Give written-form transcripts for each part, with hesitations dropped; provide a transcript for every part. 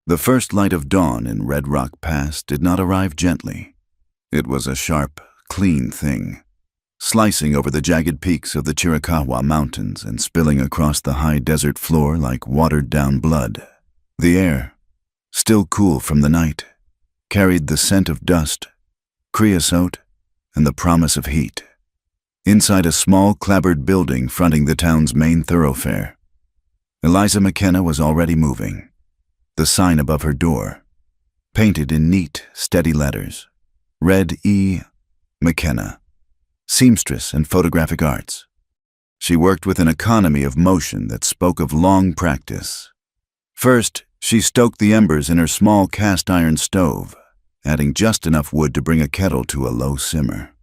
The first light of dawn in Red Rock Pass did not arrive gently. It was a sharp, clean thing, slicing over the jagged peaks of the Chiricahua Mountains and spilling across the high desert floor like watered-down blood. The air, still cool from the night, carried the scent of dust, creosote, and the promise of heat. Inside a small, clapboard building fronting the town's main thoroughfare, Eliza McKenna was already moving. The sign above her door, painted in neat, steady letters, read E. McKenna, seamstress and photographic arts. She worked with an economy of motion that spoke of long practice. First, she stoked the embers in her small cast-iron stove, adding just enough wood to bring a kettle to a low simmer.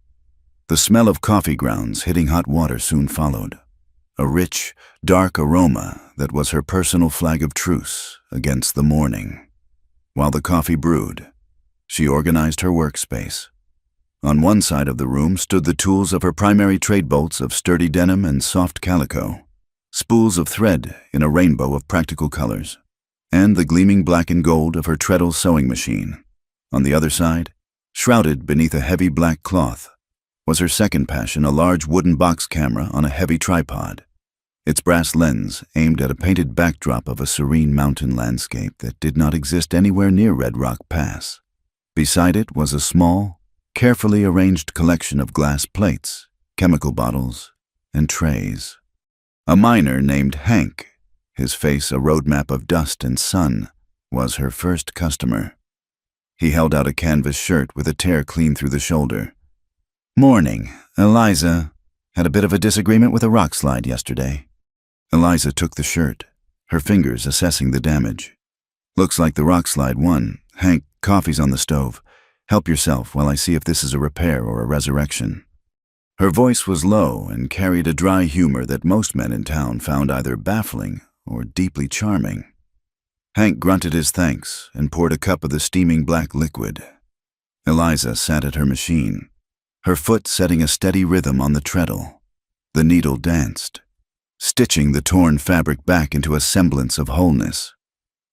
The smell of coffee grounds hitting hot water soon followed, a rich, dark aroma that was her personal flag of truce against the morning. While the coffee brewed, she organized her workspace. On one side of the room stood the tools of her primary trade bolts of sturdy denim and soft calico, spools of thread in a rainbow of practical colors, and the gleaming black and gold of her treadle sewing machine. On the other side, shrouded beneath a heavy black cloth, was her second passion, a large wooden box camera on a heavy tripod, its brass lens aimed at a painted backdrop of a serene mountain landscape that did not exist anywhere near Red Rock Pass. Beside it was a small, carefully arranged collection of glass plates, chemical bottles, and trays. A miner named Hank, his face a roadmap of dust and sun, was her first customer. He held out a canvas shirt with a tear clean through the shoulder. "Morning. Eliza. Had a bit of a disagreement with a rock slide yesterday." Eliza took the shirt, her fingers assessing the damage. "Looks like the rock slide won. Hank, coffee's on the stove. Help yourself while I see if this is a repair or a resurrection." Her voice was low and carried a dry humor that most men in town found either baffling or deeply charming. Hank grunted his thanks and poured a cup of the steaming black liquid. Eliza sat at her machine, her foot setting a steady rhythm on the treadle. The needle danced, stitching the torn fabric back into a semblance of wholeness.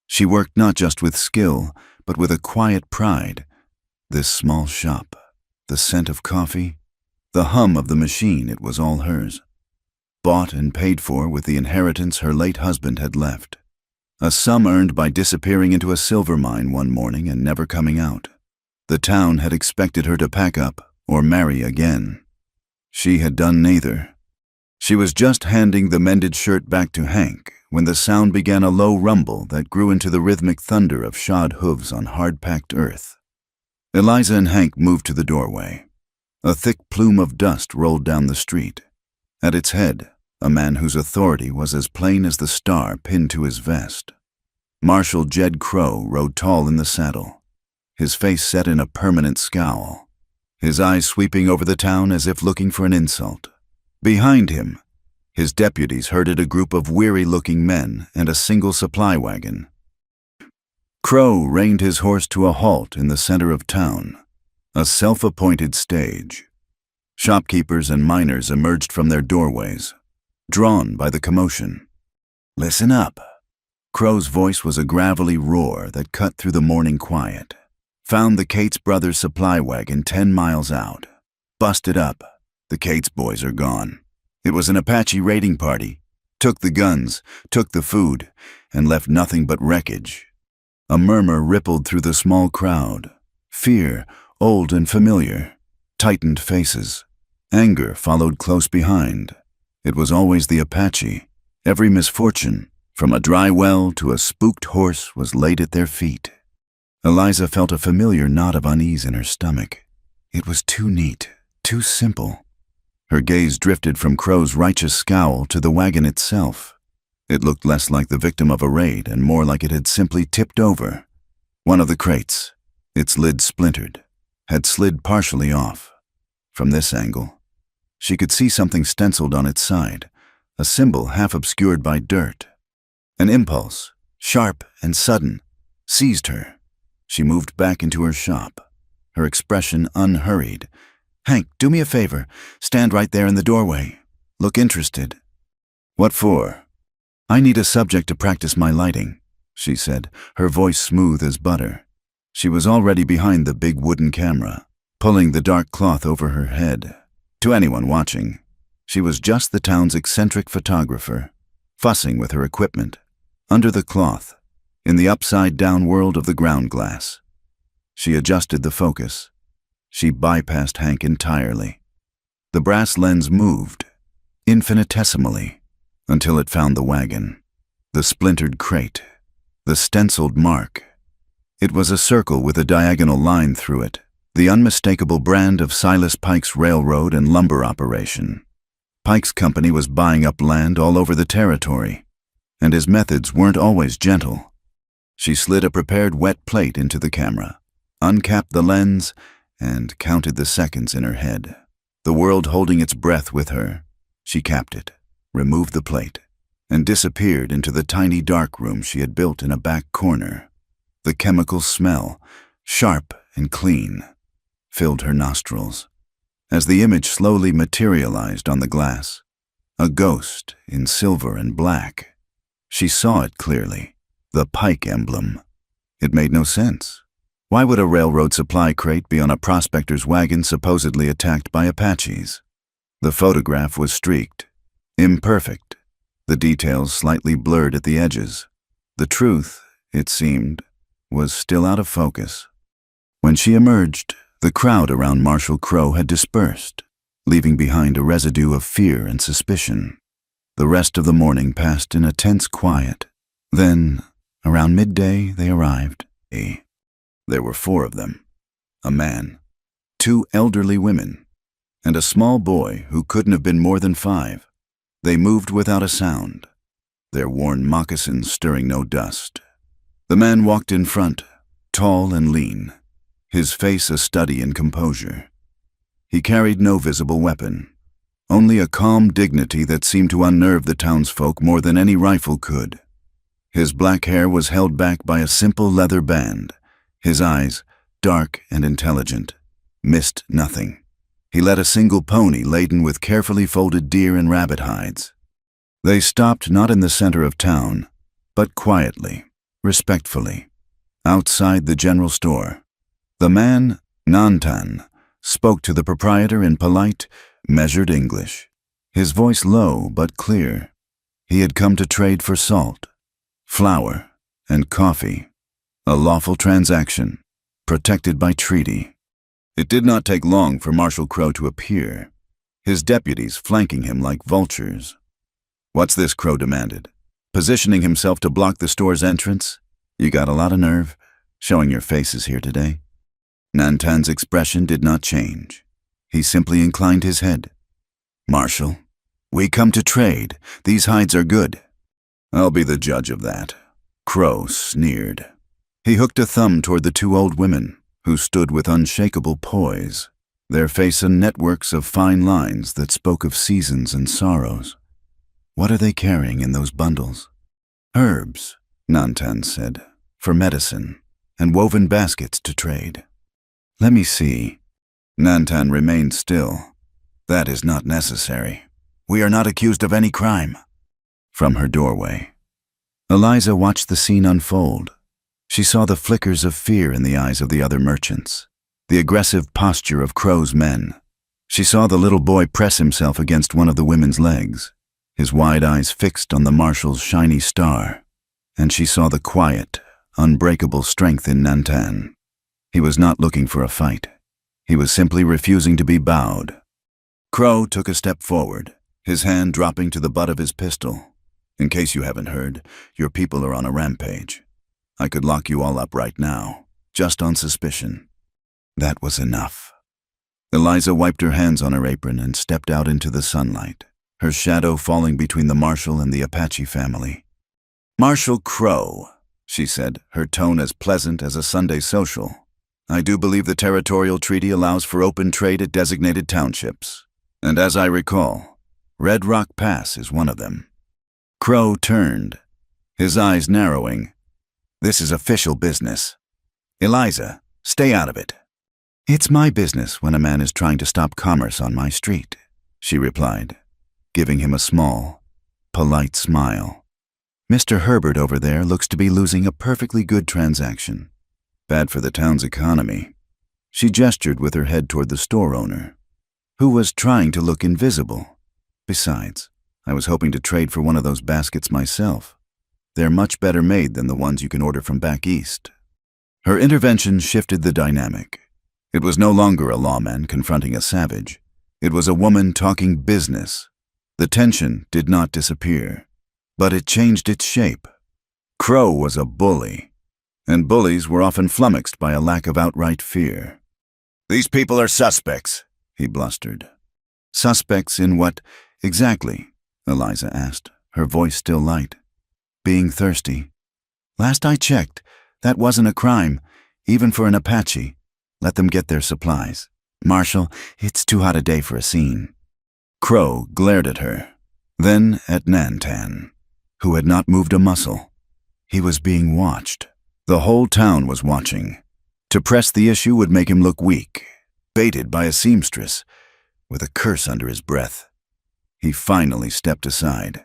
She worked not just with skill, but with a quiet pride. This small shop, the scent of coffee, the hum of the machine, it was all hers. Bought and paid for with the inheritance her late husband had left. A sum earned by disappearing into a silver mine one morning and never coming out. The town had expected her to pack up or marry again. She had done neither. She was just handing the mended shirt back to Hank when the sound began, a low rumble that grew into the rhythmic thunder of shod hooves on hard-packed earth. Eliza and Hank moved to the doorway. A thick plume of dust rolled down the street. At its head, a man whose authority was as plain as the star pinned to his vest. Marshal Jed Crow rode tall in the saddle, his face set in a permanent scowl, his eyes sweeping over the town as if looking for an insult. Behind him, his deputies herded a group of weary-looking men and a single supply wagon. Crow reined his horse to a halt in the center of town, a self-appointed stage. Shopkeepers and miners emerged from their doorways, drawn by the commotion. "Listen up." Crow's voice was a gravelly roar that cut through the morning quiet. "Found the Cates Brothers supply wagon 10 miles out. Busted up. The Cates boys are gone. It was an Apache raiding party. Took the guns, took the food, and left nothing but wreckage." A murmur rippled through the small crowd. Fear, old and familiar, tightened faces. Anger followed close behind. It was always the Apache. Every misfortune, from a dry well to a spooked horse, was laid at their feet. Eliza felt a familiar knot of unease in her stomach. It was too neat, too simple. Her gaze drifted from Crow's righteous scowl to the wagon itself. It looked less like the victim of a raid and more like it had simply tipped over. One of the crates, its lid splintered, had slid partially off. From this angle, she could see something stenciled on its side, a symbol half obscured by dirt. An impulse, sharp and sudden, seized her. She moved back into her shop, her expression unhurried. "Hank, do me a favor. Stand right there in the doorway. Look interested." "What for?" "I need a subject to practice my lighting. she said, her voice smooth as butter. She was already behind the big wooden camera, pulling the dark cloth over her head. To anyone watching, she was just the town's eccentric photographer, fussing with her equipment, under the cloth, in the upside-down world of the ground glass. She adjusted the focus. She bypassed Hank entirely. The brass lens moved, infinitesimally, until it found the wagon, the splintered crate, the stenciled mark. It was a circle with a diagonal line through it, the unmistakable brand of Silas Pike's railroad and lumber operation. Pike's company was buying up land all over the territory, and his methods weren't always gentle. She slid a prepared wet plate into the camera, uncapped the lens, and counted the seconds in her head. The world holding its breath with her, she capped it, removed the plate, and disappeared into the tiny dark room she had built in a back corner. The chemical smell, sharp and clean, filled her nostrils. As the image slowly materialized on the glass, a ghost in silver and black, she saw it clearly, the Pike emblem. It made no sense. Why would a railroad supply crate be on a prospector's wagon supposedly attacked by Apaches? The photograph was streaked, imperfect, the details slightly blurred at the edges. The truth, it seemed, was still out of focus. When she emerged, the crowd around Marshal Crowe had dispersed, leaving behind a residue of fear and suspicion. The rest of the morning passed in a tense quiet. Then, around midday, they arrived. There were 4 of them, a man, 2 elderly women, and a small boy who couldn't have been more than 5. They moved without a sound, their worn moccasins stirring no dust. The man walked in front, tall and lean, his face a study in composure. He carried no visible weapon, only a calm dignity that seemed to unnerve the townsfolk more than any rifle could. His black hair was held back by a simple leather band. His eyes, dark and intelligent, missed nothing. He led a single pony laden with carefully folded deer and rabbit hides. They stopped not in the center of town, but quietly, respectfully, outside the general store. The man, Nantan, spoke to the proprietor in polite, measured English, his voice low but clear. He had come to trade for salt, flour, and coffee. A lawful transaction, protected by treaty. It did not take long for Marshal Crowe to appear, his deputies flanking him like vultures. "What's this?" Crowe demanded, positioning himself to block the store's entrance. "You got a lot of nerve, showing your faces here today." Nantan's expression did not change. He simply inclined his head. "Marshal, we come to trade. These hides are good." "I'll be the judge of that," Crowe sneered. He hooked a thumb toward the 2 old women, who stood with unshakable poise, their face in networks of fine lines that spoke of seasons and sorrows. "What are they carrying in those bundles?" "Herbs," Nantan said, "for medicine, and woven baskets to trade." "Let me see." Nantan remained still. "That is not necessary. We are not accused of any crime." From her doorway, Eliza watched the scene unfold. She saw the flickers of fear in the eyes of the other merchants, the aggressive posture of Crowe's men. She saw the little boy press himself against one of the women's legs, his wide eyes fixed on the marshal's shiny star, and she saw the quiet, unbreakable strength in Nantan. He was not looking for a fight. He was simply refusing to be bowed. Crowe took a step forward, his hand dropping to the butt of his pistol. "In case you haven't heard, your people are on a rampage. I could lock you all up right now, just on suspicion." That was enough. Eliza wiped her hands on her apron and stepped out into the sunlight, her shadow falling between the Marshal and the Apache family. "Marshal Crowe," she said, her tone as pleasant as a Sunday social. "I do believe the territorial treaty allows for open trade at designated townships, and as I recall, Red Rock Pass is one of them." Crowe turned, his eyes narrowing. "This is official business. Eliza, stay out of it." "It's my business when a man is trying to stop commerce on my street," she replied, giving him a small, polite smile. Mr. Herbert over there looks to be losing a perfectly good transaction. Bad for the town's economy." She gestured with her head toward the store owner, who was trying to look invisible. "Besides, I was hoping to trade for one of those baskets myself. They're much better made than the ones you can order from back east." Her intervention shifted the dynamic. It was no longer a lawman confronting a savage. It was a woman talking business. The tension did not disappear, but it changed its shape. Crow was a bully, and bullies were often flummoxed by a lack of outright fear. "These people are suspects," he blustered. "Suspects in what exactly?" Eliza asked, her voice still light. "Being thirsty. Last I checked, that wasn't a crime, even for an Apache. Let them get their supplies. Marshal, it's too hot a day for a scene." Crow glared at her, then at Nantan, who had not moved a muscle. He was being watched. The whole town was watching. To press the issue would make him look weak, baited by a seamstress, with a curse under his breath. He finally stepped aside.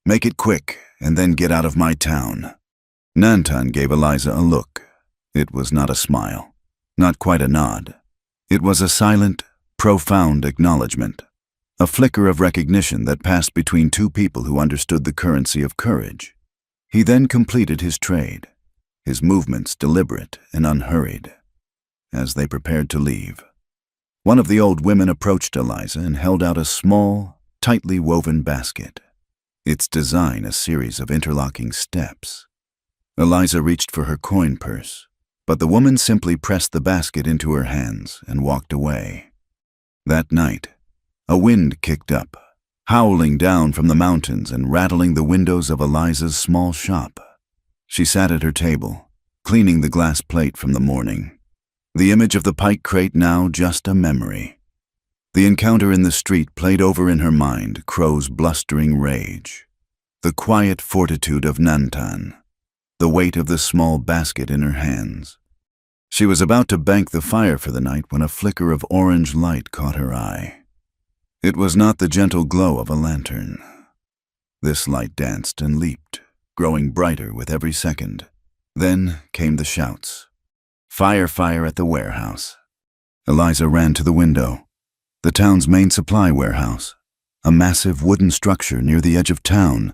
"Make it quick, and then get out of my town." Nantan gave Eliza a look. It was not a smile, not quite a nod. It was a silent, profound acknowledgement, a flicker of recognition that passed between two people who understood the currency of courage. He then completed his trade, his movements deliberate and unhurried. As they prepared to leave, one of the old women approached Eliza and held out a small, tightly woven basket, its design a series of interlocking steps. Eliza reached for her coin purse, but the woman simply pressed the basket into her hands and walked away. That night, a wind kicked up, howling down from the mountains and rattling the windows of Eliza's small shop. She sat at her table, cleaning the glass plate from the morning, the image of the pike crate now just a memory. The encounter in the street played over in her mind Crow's blustering rage, the quiet fortitude of Nantan, the weight of the small basket in her hands. She was about to bank the fire for the night when a flicker of orange light caught her eye. It was not the gentle glow of a lantern. This light danced and leaped, growing brighter with every second. Then came the shouts. "Fire, fire at the warehouse." Eliza ran to the window. The town's main supply warehouse, a massive wooden structure near the edge of town,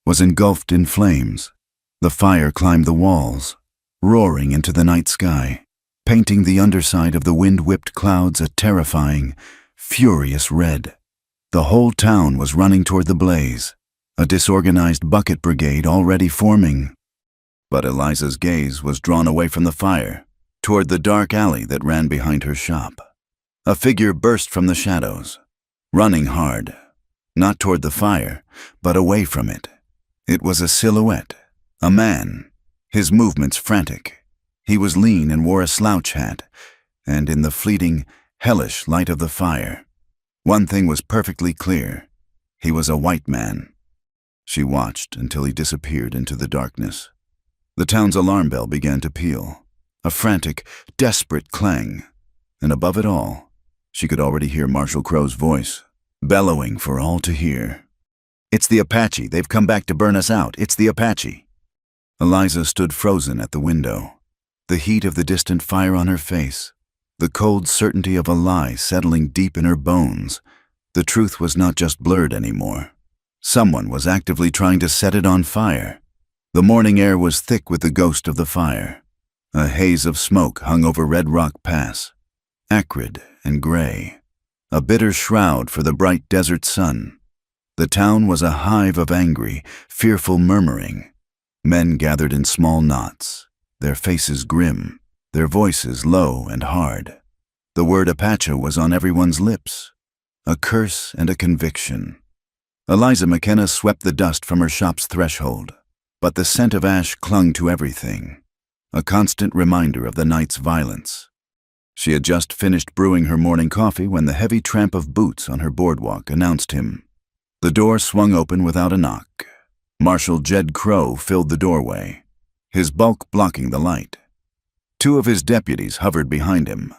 was engulfed in flames. The fire climbed the walls, roaring into the night sky, painting the underside of the wind-whipped clouds a terrifying, furious red. The whole town was running toward the blaze, a disorganized bucket brigade already forming. But Eliza's gaze was drawn away from the fire, toward the dark alley that ran behind her shop. A figure burst from the shadows, running hard, not toward the fire, but away from it. It was a silhouette, a man, his movements frantic. He was lean and wore a slouch hat, and in the fleeting, hellish light of the fire, one thing was perfectly clear. He was a white man. She watched until he disappeared into the darkness. The town's alarm bell began to peal, a frantic, desperate clang, and above it all, she could already hear Marshal Crow's voice, bellowing for all to hear. "It's the Apache. They've come back to burn us out. It's the Apache." Eliza stood frozen at the window, the heat of the distant fire on her face, the cold certainty of a lie settling deep in her bones. The truth was not just blurred anymore. Someone was actively trying to set it on fire. The morning air was thick with the ghost of the fire. A haze of smoke hung over Red Rock Pass, acrid and gray, a bitter shroud for the bright desert sun. The town was a hive of angry, fearful murmuring. Men gathered in small knots, their faces grim, their voices low and hard. The word Apache was on everyone's lips, a curse and a conviction. Eliza McKenna swept the dust from her shop's threshold, but the scent of ash clung to everything, a constant reminder of the night's violence. She had just finished brewing her morning coffee when the heavy tramp of boots on her boardwalk announced him. The door swung open without a knock. Marshal Jed Crow filled the doorway, his bulk blocking the light. Two of his deputies hovered behind him,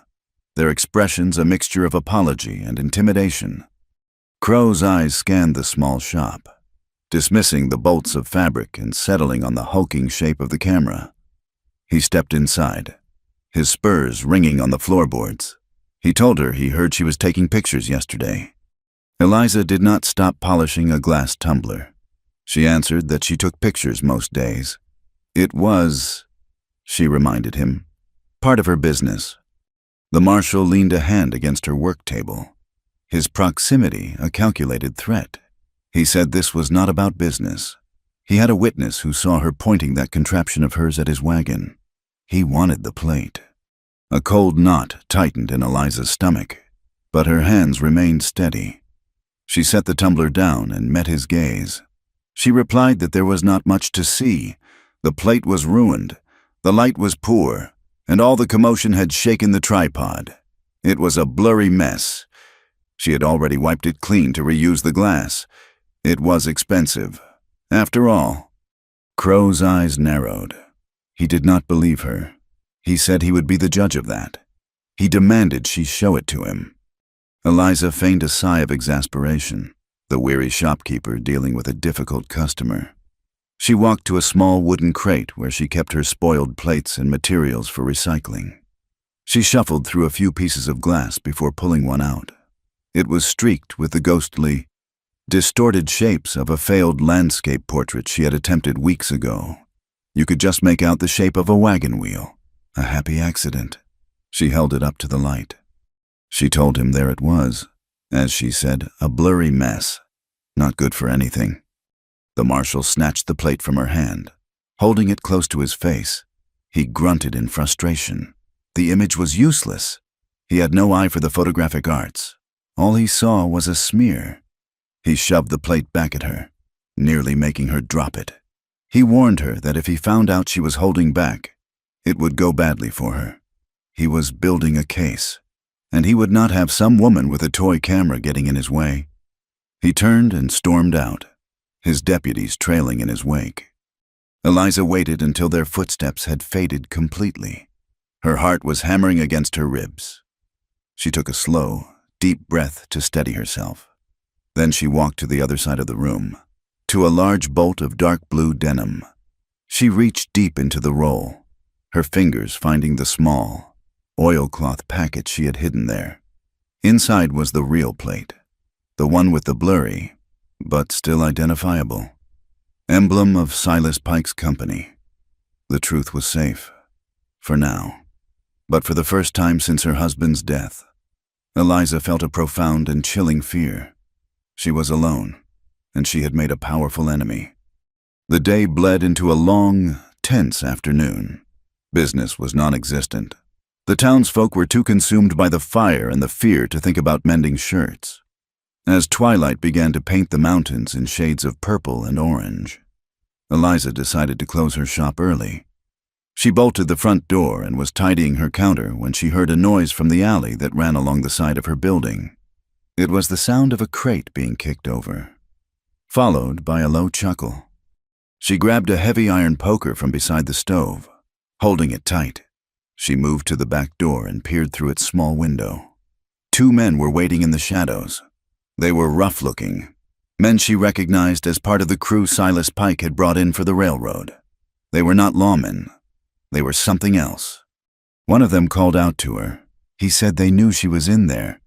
their expressions a mixture of apology and intimidation. Crow's eyes scanned the small shop. dismissing the bolts of fabric and settling on the hulking shape of the camera. He stepped inside, his spurs ringing on the floorboards. He told her he heard she was taking pictures yesterday. Eliza did not stop polishing a glass tumbler. She answered that she took pictures most days. It was, she reminded him, part of her business. The marshal leaned a hand against her work table, his proximity a calculated threat. He said this was not about business. He had a witness who saw her pointing that contraption of hers at his wagon. He wanted the plate. A cold knot tightened in Eliza's stomach, but her hands remained steady. She set the tumbler down and met his gaze. She replied that there was not much to see. The plate was ruined, the light was poor, and all the commotion had shaken the tripod. It was a blurry mess. She had already wiped it clean to reuse the glass. It was expensive. After all, Crow's eyes narrowed. He did not believe her. He said he would be the judge of that. He demanded she show it to him. Eliza feigned a sigh of exasperation, the weary shopkeeper dealing with a difficult customer. She walked to a small wooden crate where she kept her spoiled plates and materials for recycling. She shuffled through a few pieces of glass before pulling one out. It was streaked with the ghostly, distorted shapes of a failed landscape portrait she had attempted weeks ago. You could just make out the shape of a wagon wheel. A happy accident. She held it up to the light. She told him there it was, as she said, a blurry mess. Not good for anything. The marshal snatched the plate from her hand. Holding it close to his face, he grunted in frustration. The image was useless. He had no eye for the photographic arts. All he saw was a smear. He shoved the plate back at her, nearly making her drop it. He warned her that if he found out she was holding back, it would go badly for her. He was building a case, and he would not have some woman with a toy camera getting in his way. He turned and stormed out, his deputies trailing in his wake. Eliza waited until their footsteps had faded completely. Her heart was hammering against her ribs. She took a slow, deep breath to steady herself. Then she walked to the other side of the room, to a large bolt of dark blue denim. She reached deep into the roll, her fingers finding the small, oilcloth packet she had hidden there. Inside was the real plate, the one with the blurry, but still identifiable, emblem of Silas Pike's company. The truth was safe, for now. But for the first time since her husband's death, Eliza felt a profound and chilling fear. She was alone, and she had made a powerful enemy. The day bled into a long, tense afternoon. Business was non-existent. The townsfolk were too consumed by the fire and the fear to think about mending shirts. As twilight began to paint the mountains in shades of purple and orange, Eliza decided to close her shop early. She bolted the front door and was tidying her counter when she heard a noise from the alley that ran along the side of her building. It was the sound of a crate being kicked over, followed by a low chuckle. She grabbed a heavy iron poker from beside the stove. Holding it tight, she moved to the back door and peered through its small window. Two men were waiting in the shadows. They were rough-looking, men she recognized as part of the crew Silas Pike had brought in for the railroad. They were not lawmen. They were something else. One of them called out to her. He said they knew she was in there.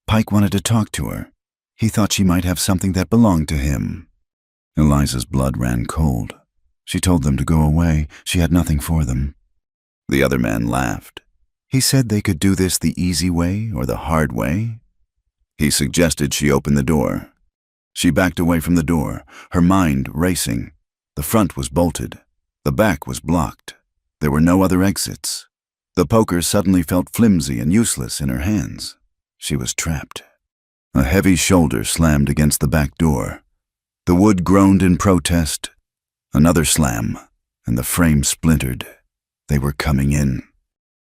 Pike wanted to talk to her. He thought she might have something that belonged to him. Eliza's blood ran cold. She told them to go away. She had nothing for them. The other man laughed. He said they could do this the easy way or the hard way. He suggested she open the door. She backed away from the door, her mind racing. The front was bolted. The back was blocked. There were no other exits. The poker suddenly felt flimsy and useless in her hands. She was trapped. A heavy shoulder slammed against the back door. The wood groaned in protest. Another slam, and the frame splintered. They were coming in.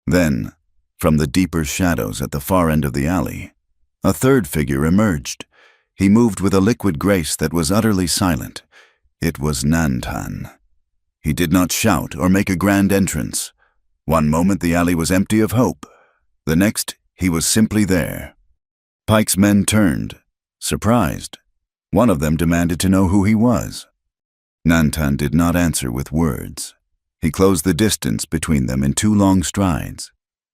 Then, from the deeper shadows at the far end of the alley, a third figure emerged. He moved with a liquid grace that was utterly silent. It was Nantan. He did not shout or make a grand entrance. One moment the alley was empty of hope. The next, he was simply there. Pike's men turned, surprised. One of them demanded to know who he was. Nantan did not answer with words. He closed the distance between them in 2 long strides.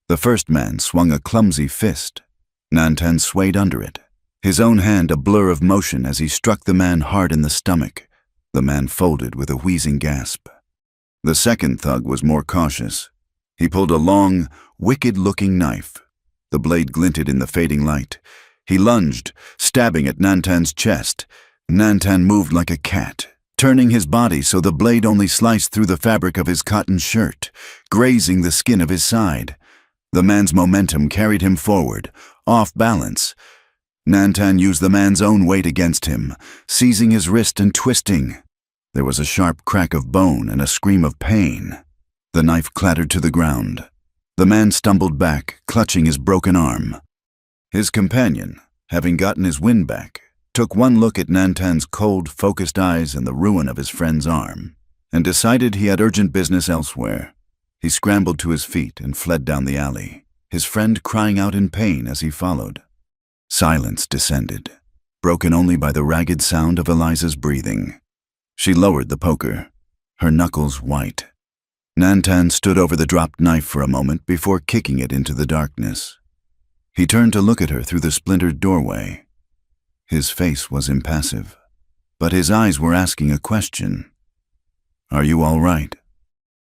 The first man swung a clumsy fist. Nantan swayed under it, his own hand a blur of motion as he struck the man hard in the stomach. The man folded with a wheezing gasp. The second thug was more cautious. He pulled a long, wicked-looking knife. The blade glinted in the fading light. He lunged, stabbing at Nantan's chest. Nantan moved like a cat, turning his body so the blade only sliced through the fabric of his cotton shirt, grazing the skin of his side. The man's momentum carried him forward, off balance. Nantan used the man's own weight against him, seizing his wrist and twisting. There was a sharp crack of bone and a scream of pain. The knife clattered to the ground. The man stumbled back, clutching his broken arm. His companion, having gotten his wind back, took one look at Nantan's cold, focused eyes and the ruin of his friend's arm, and decided he had urgent business elsewhere. He scrambled to his feet and fled down the alley, his friend crying out in pain as he followed. Silence descended, broken only by the ragged sound of Eliza's breathing. She lowered the poker, her knuckles white. Nantan stood over the dropped knife for a moment before kicking it into the darkness. He turned to look at her through the splintered doorway. His face was impassive, but his eyes were asking a question. "Are you all right?"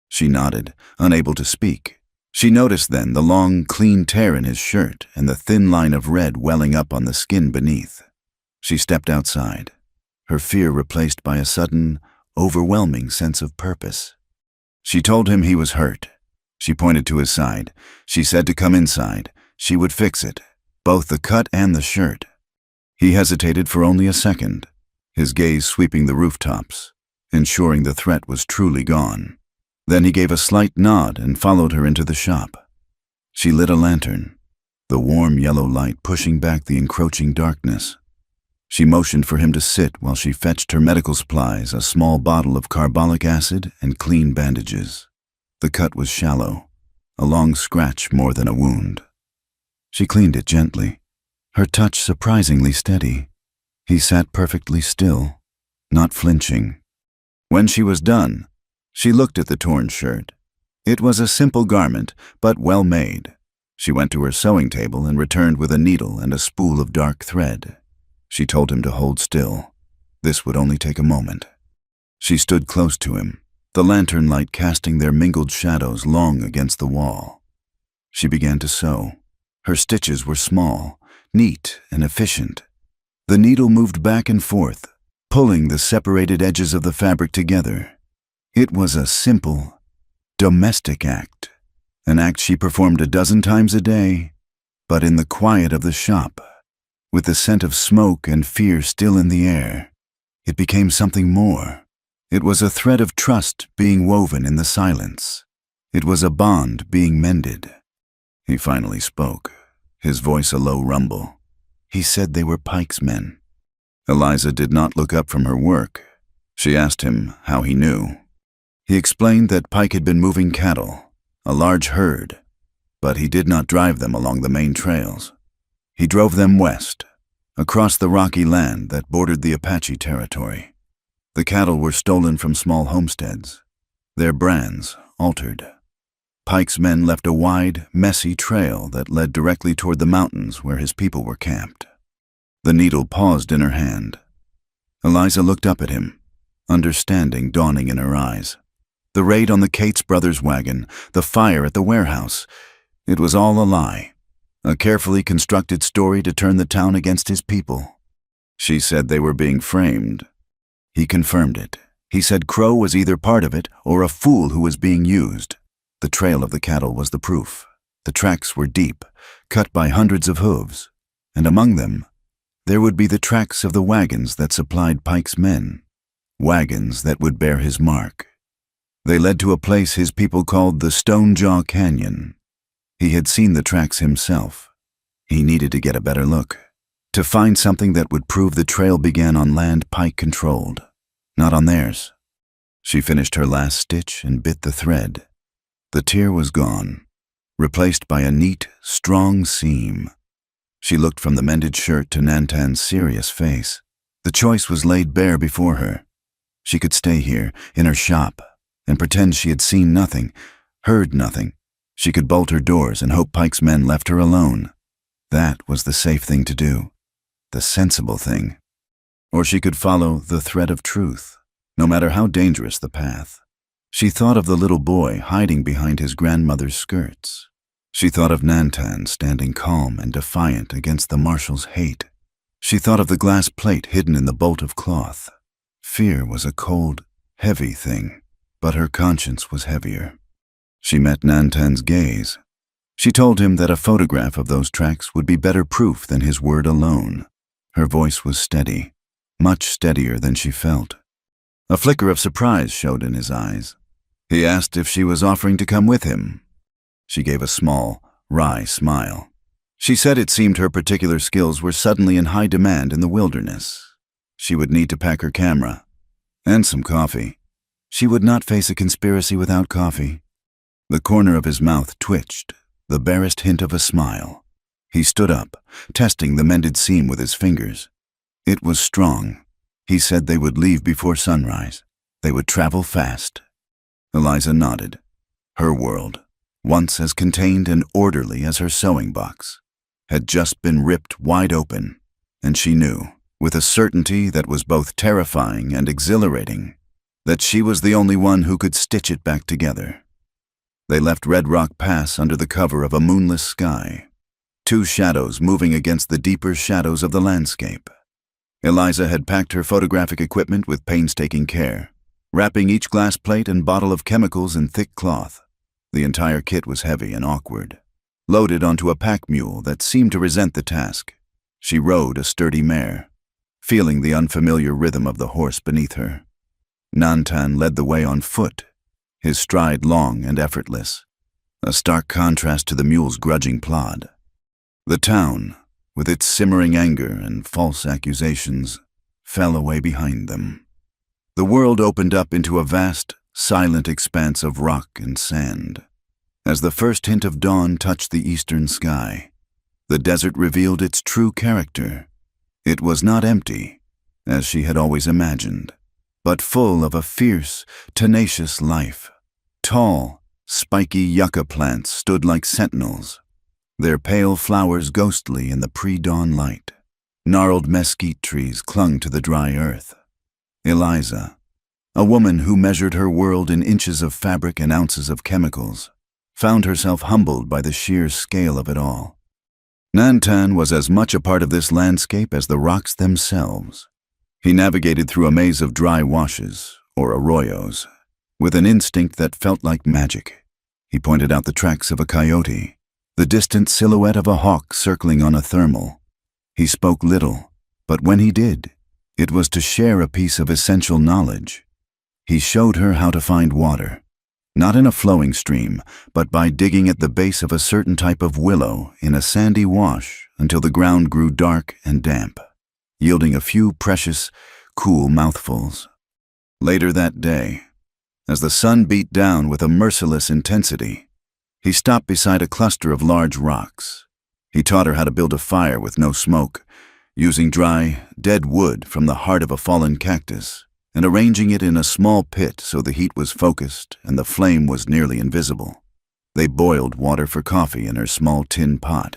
She nodded, unable to speak. She noticed then the long, clean tear in his shirt and the thin line of red welling up on the skin beneath. She stepped outside, her fear replaced by a sudden, overwhelming sense of purpose. She told him he was hurt. She pointed to his side. She said to come inside. She would fix it, both the cut and the shirt. He hesitated for only a second, his gaze sweeping the rooftops, ensuring the threat was truly gone. Then he gave a slight nod and followed her into the shop. She lit a lantern, the warm yellow light pushing back the encroaching darkness. She motioned for him to sit while she fetched her medical supplies, a small bottle of carbolic acid and clean bandages. The cut was shallow, a long scratch more than a wound. She cleaned it gently, her touch surprisingly steady. He sat perfectly still, not flinching. When she was done, she looked at the torn shirt. It was a simple garment, but well made. She went to her sewing table and returned with a needle and a spool of dark thread. She told him to hold still. This would only take a moment. She stood close to him, the lantern light casting their mingled shadows long against the wall. She began to sew. Her stitches were small, neat, and efficient. The needle moved back and forth, pulling the separated edges of the fabric together. It was a simple, domestic act, an act she performed a dozen times a day, but in the quiet of the shop, with the scent of smoke and fear still in the air, it became something more. It was a thread of trust being woven in the silence. It was a bond being mended. He finally spoke, his voice a low rumble. He said they were Pike's men. Eliza did not look up from her work. She asked him how he knew. He explained that Pike had been moving cattle, a large herd, but he did not drive them along the main trails. He drove them west, across the rocky land that bordered the Apache territory. The cattle were stolen from small homesteads, their brands altered. Pike's men left a wide, messy trail that led directly toward the mountains where his people were camped. The needle paused in her hand. Eliza looked up at him, understanding dawning in her eyes. The raid on the Cates brothers' wagon, the fire at the warehouse, it was all a lie, a carefully constructed story to turn the town against his people. She said they were being framed. He confirmed it. He said Crow was either part of it or a fool who was being used. The trail of the cattle was the proof. The tracks were deep, cut by hundreds of hooves, and among them, there would be the tracks of the wagons that supplied Pike's men, wagons that would bear his mark. They led to a place his people called the Stone Jaw Canyon. He had seen the tracks himself. He needed to get a better look, to find something that would prove the trail began on land Pike controlled, not on theirs. She finished her last stitch and bit the thread. The tear was gone, replaced by a neat, strong seam. She looked from the mended shirt to Nantan's serious face. The choice was laid bare before her. She could stay here, in her shop, and pretend she had seen nothing, heard nothing. She could bolt her doors and hope Pike's men left her alone. That was the safe thing to do, the sensible thing. Or she could follow the thread of truth, no matter how dangerous the path. She thought of the little boy hiding behind his grandmother's skirts. She thought of Nantan standing calm and defiant against the marshal's hate. She thought of the glass plate hidden in the bolt of cloth. Fear was a cold, heavy thing, but her conscience was heavier. She met Nantan's gaze. She told him that a photograph of those tracks would be better proof than his word alone. Her voice was steady, much steadier than she felt. A flicker of surprise showed in his eyes. He asked if she was offering to come with him. She gave a small, wry smile. She said it seemed her particular skills were suddenly in high demand in the wilderness. She would need to pack her camera. And some coffee. She would not face a conspiracy without coffee. The corner of his mouth twitched, the barest hint of a smile. He stood up, testing the mended seam with his fingers. It was strong. He said they would leave before sunrise. They would travel fast. Eliza nodded. Her world, once as contained and orderly as her sewing box, had just been ripped wide open, and she knew, with a certainty that was both terrifying and exhilarating, that she was the only one who could stitch it back together. They left Red Rock Pass under the cover of a moonless sky, two shadows moving against the deeper shadows of the landscape. Eliza had packed her photographic equipment with painstaking care, wrapping each glass plate and bottle of chemicals in thick cloth. The entire kit was heavy and awkward. Loaded onto a pack mule that seemed to resent the task, she rode a sturdy mare, feeling the unfamiliar rhythm of the horse beneath her. Nantan led the way on foot, his stride long and effortless, a stark contrast to the mule's grudging plod. The town, with its simmering anger and false accusations, fell away behind them. The world opened up into a vast, silent expanse of rock and sand. As the first hint of dawn touched the eastern sky, the desert revealed its true character. It was not empty, as she had always imagined, but full of a fierce, tenacious life. Tall, spiky yucca plants stood like sentinels, their pale flowers ghostly in the pre-dawn light. Gnarled mesquite trees clung to the dry earth. Eliza, a woman who measured her world in inches of fabric and ounces of chemicals, found herself humbled by the sheer scale of it all. Nantan was as much a part of this landscape as the rocks themselves. He navigated through a maze of dry washes, or arroyos, with an instinct that felt like magic. He pointed out the tracks of a coyote, the distant silhouette of a hawk circling on a thermal. He spoke little, but when he did, it was to share a piece of essential knowledge. He showed her how to find water, not in a flowing stream, but by digging at the base of a certain type of willow in a sandy wash until the ground grew dark and damp, yielding a few precious, cool mouthfuls. Later that day, as the sun beat down with a merciless intensity, he stopped beside a cluster of large rocks. He taught her how to build a fire with no smoke, using dry, dead wood from the heart of a fallen cactus, and arranging it in a small pit so the heat was focused and the flame was nearly invisible. They boiled water for coffee in her small tin pot,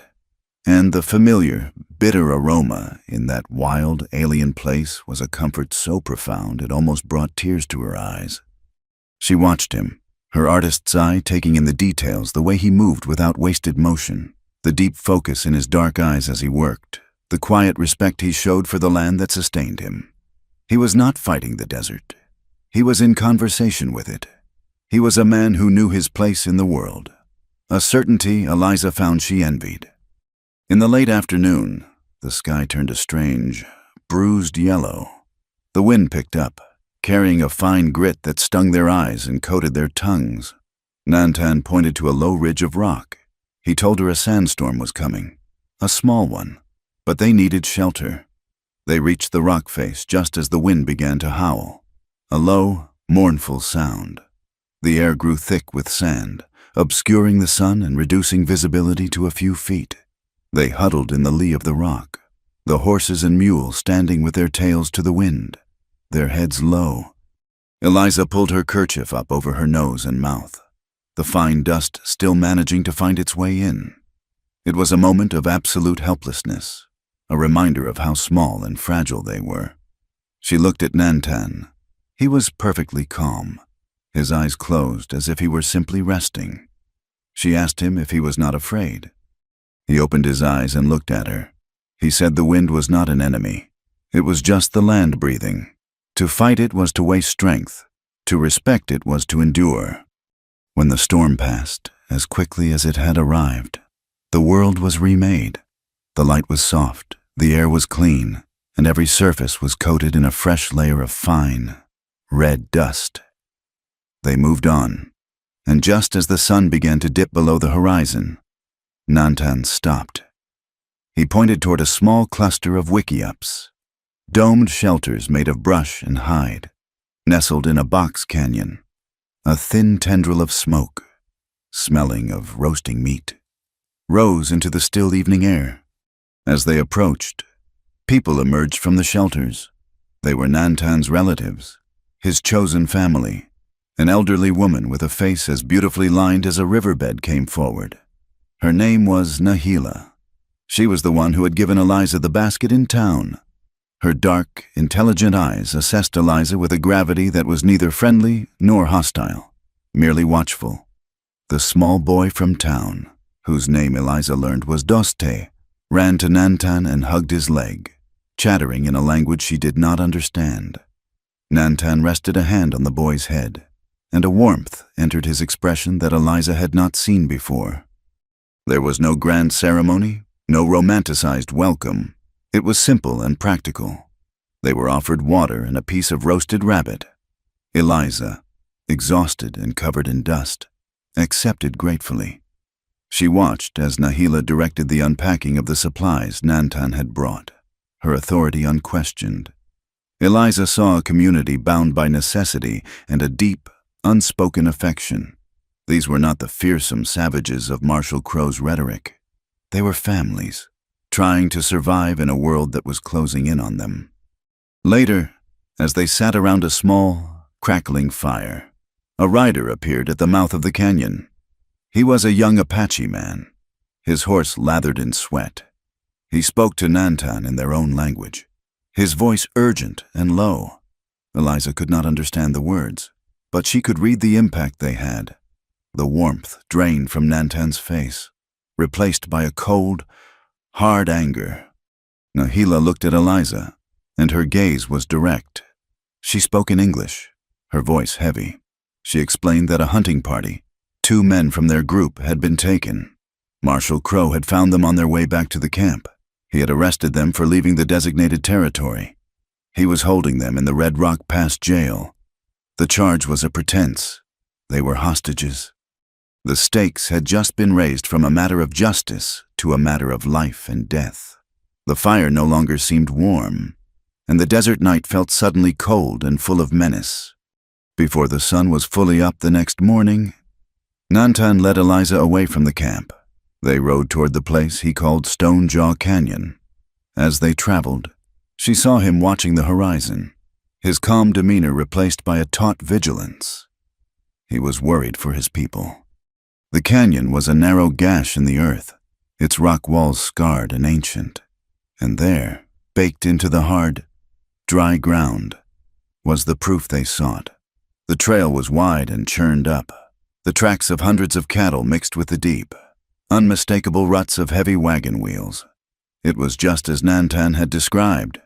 and the familiar, bitter aroma in that wild, alien place was a comfort so profound it almost brought tears to her eyes. She watched him, her artist's eye taking in the details, the way he moved without wasted motion, the deep focus in his dark eyes as he worked, the quiet respect he showed for the land that sustained him. He was not fighting the desert. He was in conversation with it. He was a man who knew his place in the world, a certainty Eliza found she envied. In the late afternoon, the sky turned a strange, bruised yellow. The wind picked up, carrying a fine grit that stung their eyes and coated their tongues. Nantan pointed to a low ridge of rock. He told her a sandstorm was coming, a small one, but they needed shelter. They reached the rock face just as the wind began to howl, a low, mournful sound. The air grew thick with sand, obscuring the sun and reducing visibility to a few feet. They huddled in the lee of the rock, the horses and mules standing with their tails to the wind, their heads low. Eliza pulled her kerchief up over her nose and mouth, the fine dust still managing to find its way in. It was a moment of absolute helplessness, a reminder of how small and fragile they were. She looked at Nantan. He was perfectly calm, his eyes closed as if he were simply resting. She asked him if he was not afraid. He opened his eyes and looked at her. He said the wind was not an enemy. It was just the land breathing. To fight it was to waste strength. To respect it was to endure. When the storm passed, as quickly as it had arrived, the world was remade. The light was soft, the air was clean, and every surface was coated in a fresh layer of fine, red dust. They moved on, and just as the sun began to dip below the horizon, Nantan stopped. He pointed toward a small cluster of wickiups, domed shelters made of brush and hide, nestled in a box canyon, a thin tendril of smoke, smelling of roasting meat, rose into the still evening air. As they approached, people emerged from the shelters. They were Nantan's relatives, his chosen family. An elderly woman with a face as beautifully lined as a riverbed came forward. Her name was Nahila. She was the one who had given Eliza the basket in town. Her dark, intelligent eyes assessed Eliza with a gravity that was neither friendly nor hostile, merely watchful. The small boy from town, whose name Eliza learned was Doste, ran to Nantan and hugged his leg, chattering in a language she did not understand. Nantan rested a hand on the boy's head, and a warmth entered his expression that Eliza had not seen before. There was no grand ceremony, no romanticized welcome. It was simple and practical. They were offered water and a piece of roasted rabbit. Eliza, exhausted and covered in dust, accepted gratefully. She watched as Nahila directed the unpacking of the supplies Nantan had brought, her authority unquestioned. Eliza saw a community bound by necessity and a deep, unspoken affection. These were not the fearsome savages of Marshal Crow's rhetoric. They were families, trying to survive in a world that was closing in on them. Later, as they sat around a small, crackling fire, a rider appeared at the mouth of the canyon. He was a young Apache man, his horse lathered in sweat. He spoke to Nantan in their own language, his voice urgent and low. Eliza could not understand the words, but she could read the impact they had. The warmth drained from Nantan's face, replaced by a cold, hard anger. Nahila looked at Eliza, and her gaze was direct. She spoke in English, her voice heavy. She explained that a hunting party, 2 men from their group, had been taken. Marshal Crow had found them on their way back to the camp. He had arrested them for leaving the designated territory. He was holding them in the Red Rock Pass jail. The charge was a pretense. They were hostages. The stakes had just been raised from a matter of justice to a matter of life and death. The fire no longer seemed warm, and the desert night felt suddenly cold and full of menace. Before the sun was fully up the next morning, Nantan led Eliza away from the camp. They rode toward the place he called Stone Jaw Canyon. As they traveled, she saw him watching the horizon, his calm demeanor replaced by a taut vigilance. He was worried for his people. The canyon was a narrow gash in the earth, its rock walls scarred and ancient. And there, baked into the hard, dry ground, was the proof they sought. The trail was wide and churned up, the tracks of hundreds of cattle mixed with the deep, unmistakable ruts of heavy wagon wheels. It was just as Nantan had described.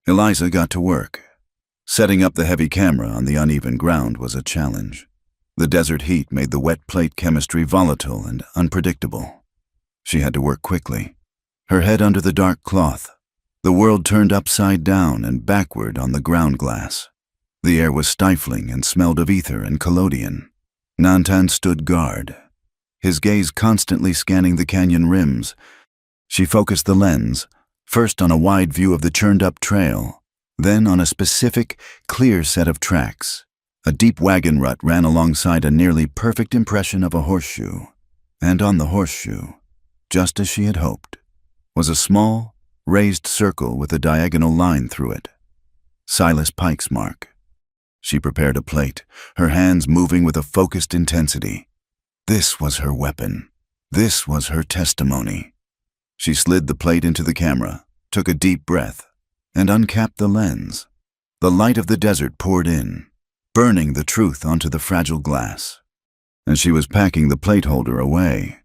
Eliza got to work. Setting up the heavy camera on the uneven ground was a challenge. The desert heat made the wet plate chemistry volatile and unpredictable. She had to work quickly, her head under the dark cloth, the world turned upside down and backward on the ground glass. The air was stifling and smelled of ether and collodion. Nantan stood guard, his gaze constantly scanning the canyon rims. She focused the lens, first on a wide view of the churned-up trail, then on a specific, clear set of tracks. A deep wagon rut ran alongside a nearly perfect impression of a horseshoe, and on the horseshoe, just as she had hoped, was a small, raised circle with a diagonal line through it. Silas Pike's mark. She prepared a plate, her hands moving with a focused intensity. This was her weapon. This was her testimony. She slid the plate into the camera, took a deep breath, and uncapped the lens. The light of the desert poured in, burning the truth onto the fragile glass. As she was packing the plate holder away,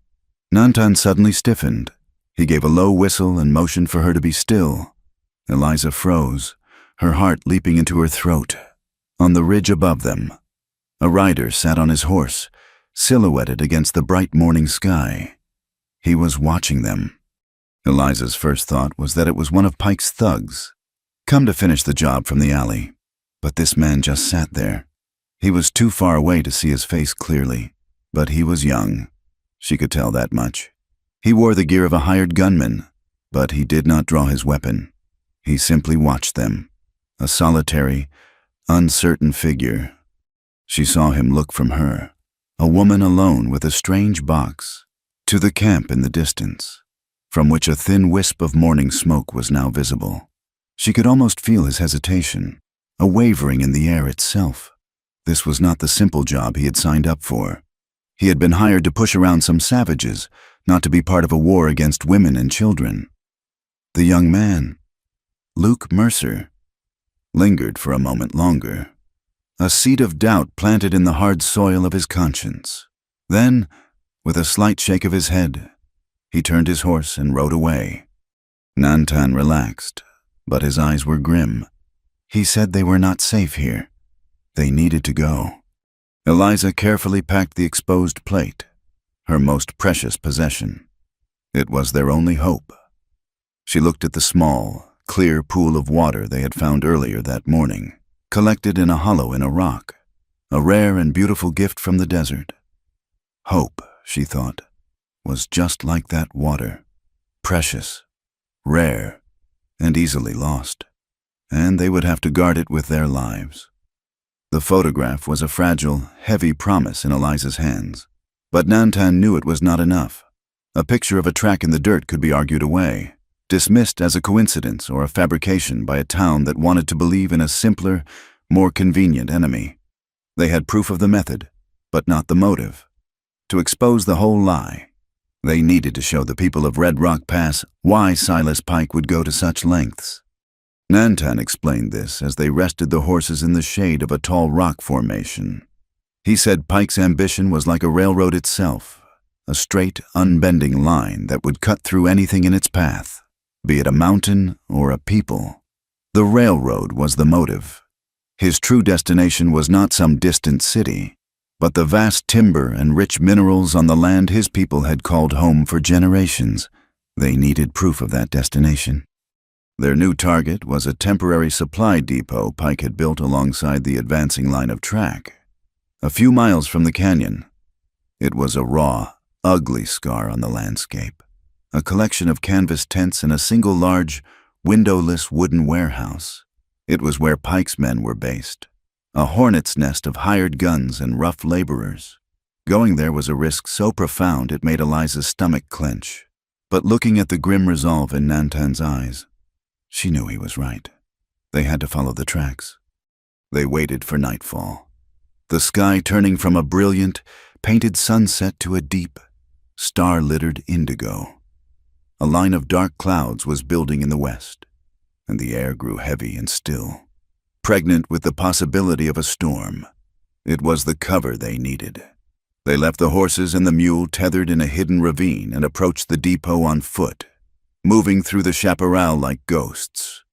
Nantan suddenly stiffened. He gave a low whistle and motioned for her to be still. Eliza froze, her heart leaping into her throat. On the ridge above them, a rider sat on his horse, silhouetted against the bright morning sky. He was watching them. Eliza's first thought was that it was one of Pike's thugs, come to finish the job from the alley. But this man just sat there. He was too far away to see his face clearly, but he was young. She could tell that much. He wore the gear of a hired gunman, but he did not draw his weapon. He simply watched them, a solitary, uncertain figure. She saw him look from her, a woman alone with a strange box, to the camp in the distance, from which a thin wisp of morning smoke was now visible. She could almost feel his hesitation, a wavering in the air itself. This was not the simple job he had signed up for. He had been hired to push around some savages, not to be part of a war against women and children. The young man, Luke Mercer, lingered for a moment longer, a seed of doubt planted in the hard soil of his conscience. Then, with a slight shake of his head, he turned his horse and rode away. Nantan relaxed, but his eyes were grim. He said they were not safe here. They needed to go. Eliza carefully packed the exposed plate, her most precious possession. It was their only hope. She looked at the small, clear pool of water they had found earlier that morning, collected in a hollow in a rock, a rare and beautiful gift from the desert. Hope, she thought, was just like that water, precious, rare, and easily lost, and they would have to guard it with their lives. The photograph was a fragile, heavy promise in Eliza's hands, but Nantan knew it was not enough. A picture of a track in the dirt could be argued away, dismissed as a coincidence or a fabrication by a town that wanted to believe in a simpler, more convenient enemy. They had proof of the method, but not the motive. To expose the whole lie, they needed to show the people of Red Rock Pass why Silas Pike would go to such lengths. Nantan explained this as they rested the horses in the shade of a tall rock formation. He said Pike's ambition was like a railroad itself, a straight, unbending line that would cut through anything in its path, be it a mountain or a people. The railroad was the motive. His true destination was not some distant city, but the vast timber and rich minerals on the land his people had called home for generations. They needed proof of that destination. Their new target was a temporary supply depot Pike had built alongside the advancing line of track. A few miles from the canyon, it was a raw, ugly scar on the landscape, a collection of canvas tents in a single large, windowless wooden warehouse. It was where Pike's men were based, a hornet's nest of hired guns and rough laborers. Going there was a risk so profound it made Eliza's stomach clench. But looking at the grim resolve in Nantan's eyes, she knew he was right. They had to follow the tracks. They waited for nightfall, the sky turning from a brilliant, painted sunset to a deep, star-littered indigo. A line of dark clouds was building in the west, and the air grew heavy and still, pregnant with the possibility of a storm. It was the cover they needed. They left the horses and the mule tethered in a hidden ravine and approached the depot on foot, moving through the chaparral like ghosts.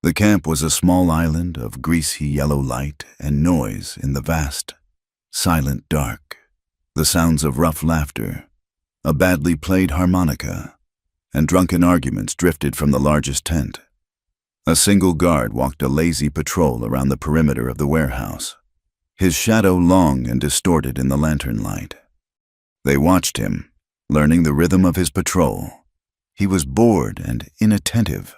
The camp was a small island of greasy yellow light and noise in the vast, silent dark. The sounds of rough laughter, a badly played harmonica, and drunken arguments drifted from the largest tent. A single guard walked a lazy patrol around the perimeter of the warehouse, his shadow long and distorted in the lantern light. They watched him, learning the rhythm of his patrol. He was bored and inattentive.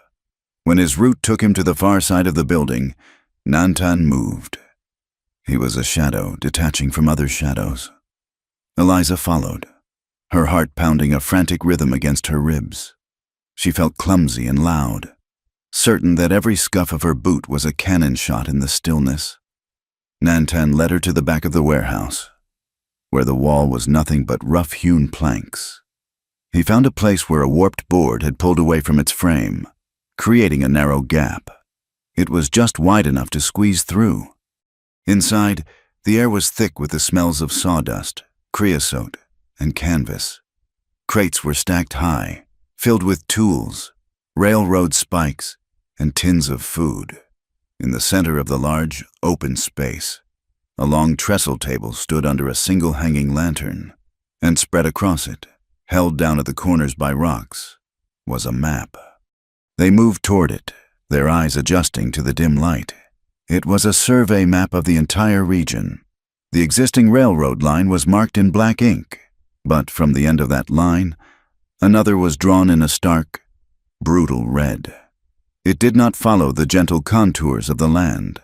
When his route took him to the far side of the building, Nantan moved. He was a shadow detaching from other shadows. Eliza followed, her heart pounding a frantic rhythm against her ribs. She felt clumsy and loud, certain that every scuff of her boot was a cannon shot in the stillness. Nantan led her to the back of the warehouse, where the wall was nothing but rough-hewn planks. He found a place where a warped board had pulled away from its frame, creating a narrow gap. It was just wide enough to squeeze through. Inside, the air was thick with the smells of sawdust, creosote, and canvas. Crates were stacked high, filled with tools, railroad spikes, and tins of food. In the center of the large, open space, a long trestle table stood under a single hanging lantern, and spread across it, held down at the corners by rocks, was a map. They moved toward it, their eyes adjusting to the dim light. It was a survey map of the entire region. The existing railroad line was marked in black ink, but from the end of that line, another was drawn in a stark, brutal red. It did not follow the gentle contours of the land.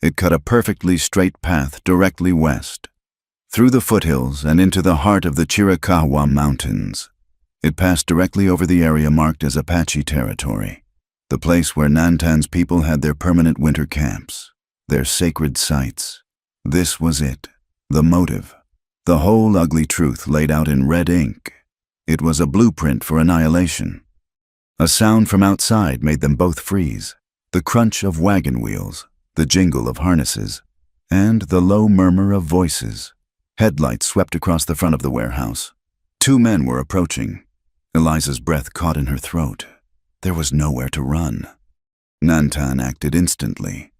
It cut a perfectly straight path directly west, through the foothills and into the heart of the Chiricahua Mountains. It passed directly over the area marked as Apache territory, the place where Nantan's people had their permanent winter camps, their sacred sites. This was it, the motive, the whole ugly truth laid out in red ink. It was a blueprint for annihilation. A sound from outside made them both freeze, the crunch of wagon wheels, the jingle of harnesses, and the low murmur of voices. Headlights swept across the front of the warehouse. 2 men were approaching. Eliza's breath caught in her throat. There was nowhere to run. Nantan acted instantly.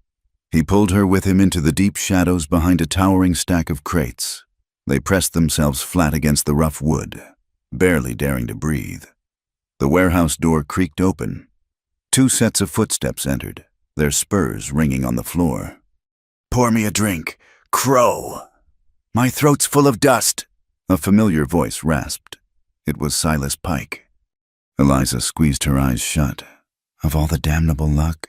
He pulled her with him into the deep shadows behind a towering stack of crates. They pressed themselves flat against the rough wood, barely daring to breathe. The warehouse door creaked open. 2 sets of footsteps entered, their spurs ringing on the floor. "Pour me a drink, Crow. My throat's full of dust," a familiar voice rasped. It was Silas Pike. Eliza squeezed her eyes shut. Of all the damnable luck.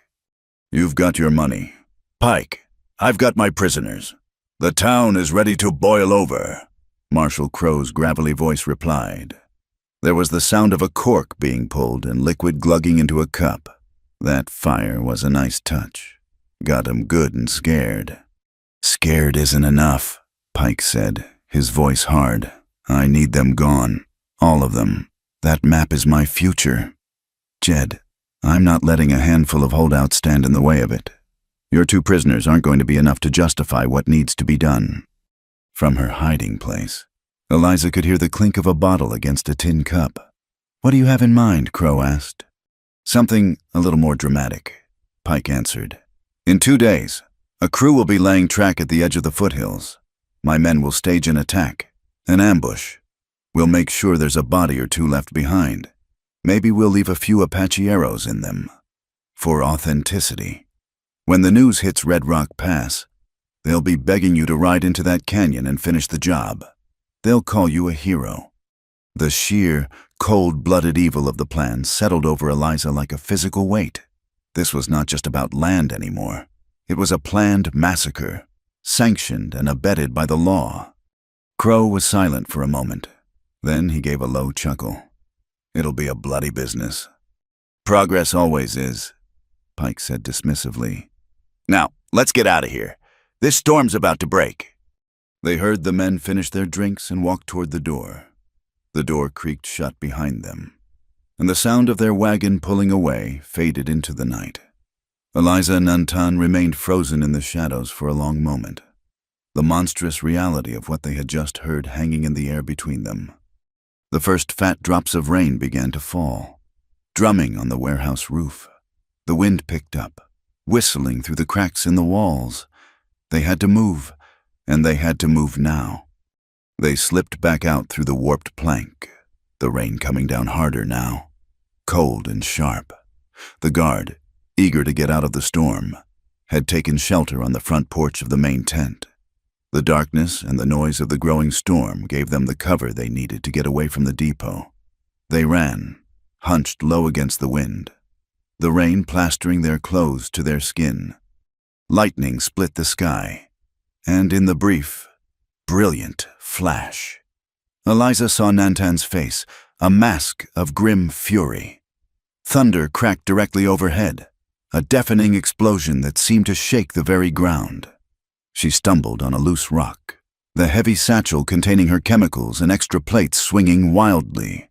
"You've got your money. Pike, I've got my prisoners. The town is ready to boil over," Marshal Crow's gravelly voice replied. There was the sound of a cork being pulled and liquid glugging into a cup. That fire was a nice touch. Got 'em good and scared. "Scared isn't enough," Pike said, his voice hard. "I need them gone. All of them. That map is my future. Jed, I'm not letting a handful of holdouts stand in the way of it. Your 2 prisoners aren't going to be enough to justify what needs to be done." From her hiding place, Eliza could hear the clink of a bottle against a tin cup. "What do you have in mind?" Crow asked. "Something a little more dramatic," Pike answered. "In 2 days, a crew will be laying track at the edge of the foothills. My men will stage an attack, an ambush. We'll make sure there's a body or 2 left behind. Maybe we'll leave a few Apache arrows in them. For authenticity. When the news hits Red Rock Pass, they'll be begging you to ride into that canyon and finish the job. They'll call you a hero." The sheer, cold-blooded evil of the plan settled over Eliza like a physical weight. This was not just about land anymore. It was a planned massacre, sanctioned and abetted by the law. Crow was silent for a moment. Then he gave a low chuckle. "It'll be a bloody business." "Progress always is," Pike said dismissively. "Now, let's get out of here. This storm's about to break." They heard the men finish their drinks and walk toward the door. The door creaked shut behind them, and the sound of their wagon pulling away faded into the night. Eliza and Nantan remained frozen in the shadows for a long moment, the monstrous reality of what they had just heard hanging in the air between them. The first fat drops of rain began to fall, drumming on the warehouse roof. The wind picked up, whistling through the cracks in the walls. They had to move, and they had to move now. They slipped back out through the warped plank, the rain coming down harder now, cold and sharp. The guard, eager to get out of the storm, had taken shelter on the front porch of the main tent. The darkness and the noise of the growing storm gave them the cover they needed to get away from the depot. They ran, hunched low against the wind, the rain plastering their clothes to their skin. Lightning split the sky, and in the brief, brilliant flash, Eliza saw Nantan's face, a mask of grim fury. Thunder cracked directly overhead, a deafening explosion that seemed to shake the very ground. She stumbled on a loose rock, the heavy satchel containing her chemicals and extra plates swinging wildly.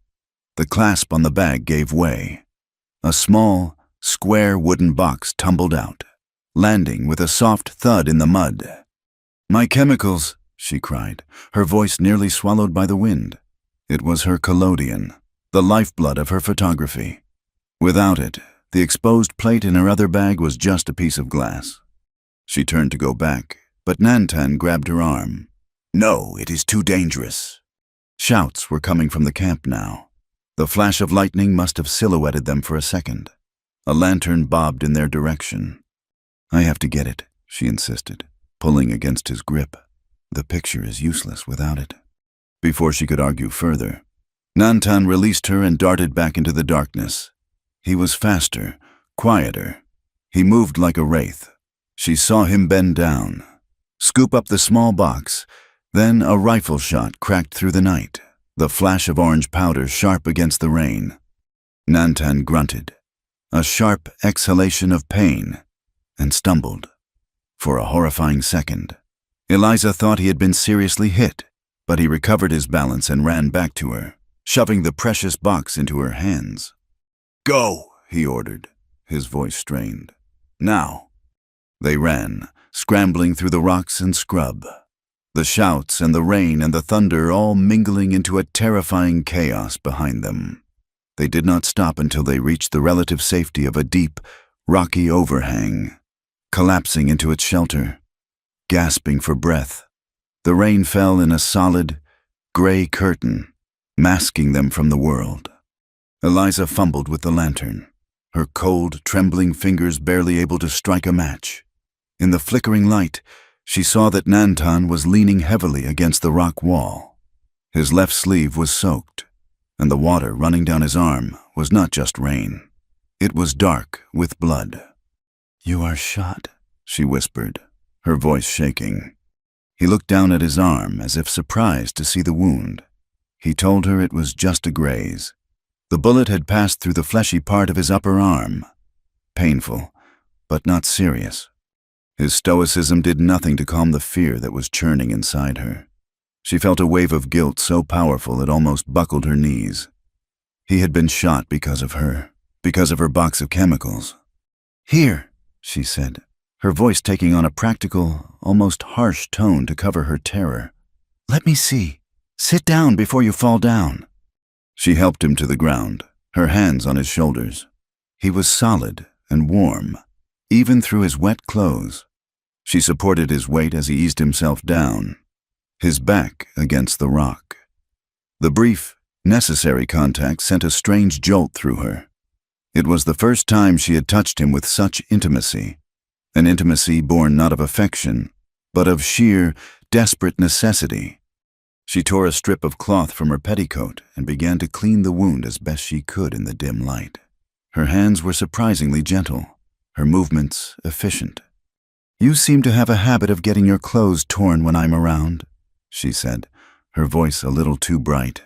The clasp on the bag gave way. A small, square wooden box tumbled out, landing with a soft thud in the mud. "My chemicals," she cried, her voice nearly swallowed by the wind. It was her collodion, the lifeblood of her photography. Without it, the exposed plate in her other bag was just a piece of glass. She turned to go back, but Nantan grabbed her arm. "No, it is too dangerous." Shouts were coming from the camp now. The flash of lightning must have silhouetted them for a second. A lantern bobbed in their direction. "I have to get it," she insisted, pulling against his grip. "The picture is useless without it." Before she could argue further, Nantan released her and darted back into the darkness. He was faster, quieter. He moved like a wraith. She saw him bend down, scoop up the small box, then a rifle shot cracked through the night, the flash of orange powder sharp against the rain. Nantan grunted, a sharp exhalation of pain, and stumbled. For a horrifying second, Eliza thought he had been seriously hit, but he recovered his balance and ran back to her, shoving the precious box into her hands. "Go," he ordered, his voice strained. "Now." They ran, scrambling through the rocks and scrub, the shouts and the rain and the thunder all mingling into a terrifying chaos behind them. They did not stop until they reached the relative safety of a deep, rocky overhang. Collapsing into its shelter, gasping for breath, the rain fell in a solid, gray curtain, masking them from the world. Eliza fumbled with the lantern, her cold, trembling fingers barely able to strike a match. In the flickering light, she saw that Nantan was leaning heavily against the rock wall. His left sleeve was soaked, and the water running down his arm was not just rain. It was dark with blood. "You are shot," she whispered, her voice shaking. He looked down at his arm as if surprised to see the wound. He told her it was just a graze. The bullet had passed through the fleshy part of his upper arm. Painful, but not serious. His stoicism did nothing to calm the fear that was churning inside her. She felt a wave of guilt so powerful it almost buckled her knees. He had been shot because of her box of chemicals. "Here," she said, her voice taking on a practical, almost harsh tone to cover her terror. "Let me see. Sit down before you fall down." She helped him to the ground, her hands on his shoulders. He was solid and warm, even through his wet clothes. She supported his weight as he eased himself down, his back against the rock. The brief, necessary contact sent a strange jolt through her. It was the first time she had touched him with such intimacy, an intimacy born not of affection, but of sheer, desperate necessity. She tore a strip of cloth from her petticoat and began to clean the wound as best she could in the dim light. Her hands were surprisingly gentle, her movements efficient. "You seem to have a habit of getting your clothes torn when I'm around," she said, her voice a little too bright.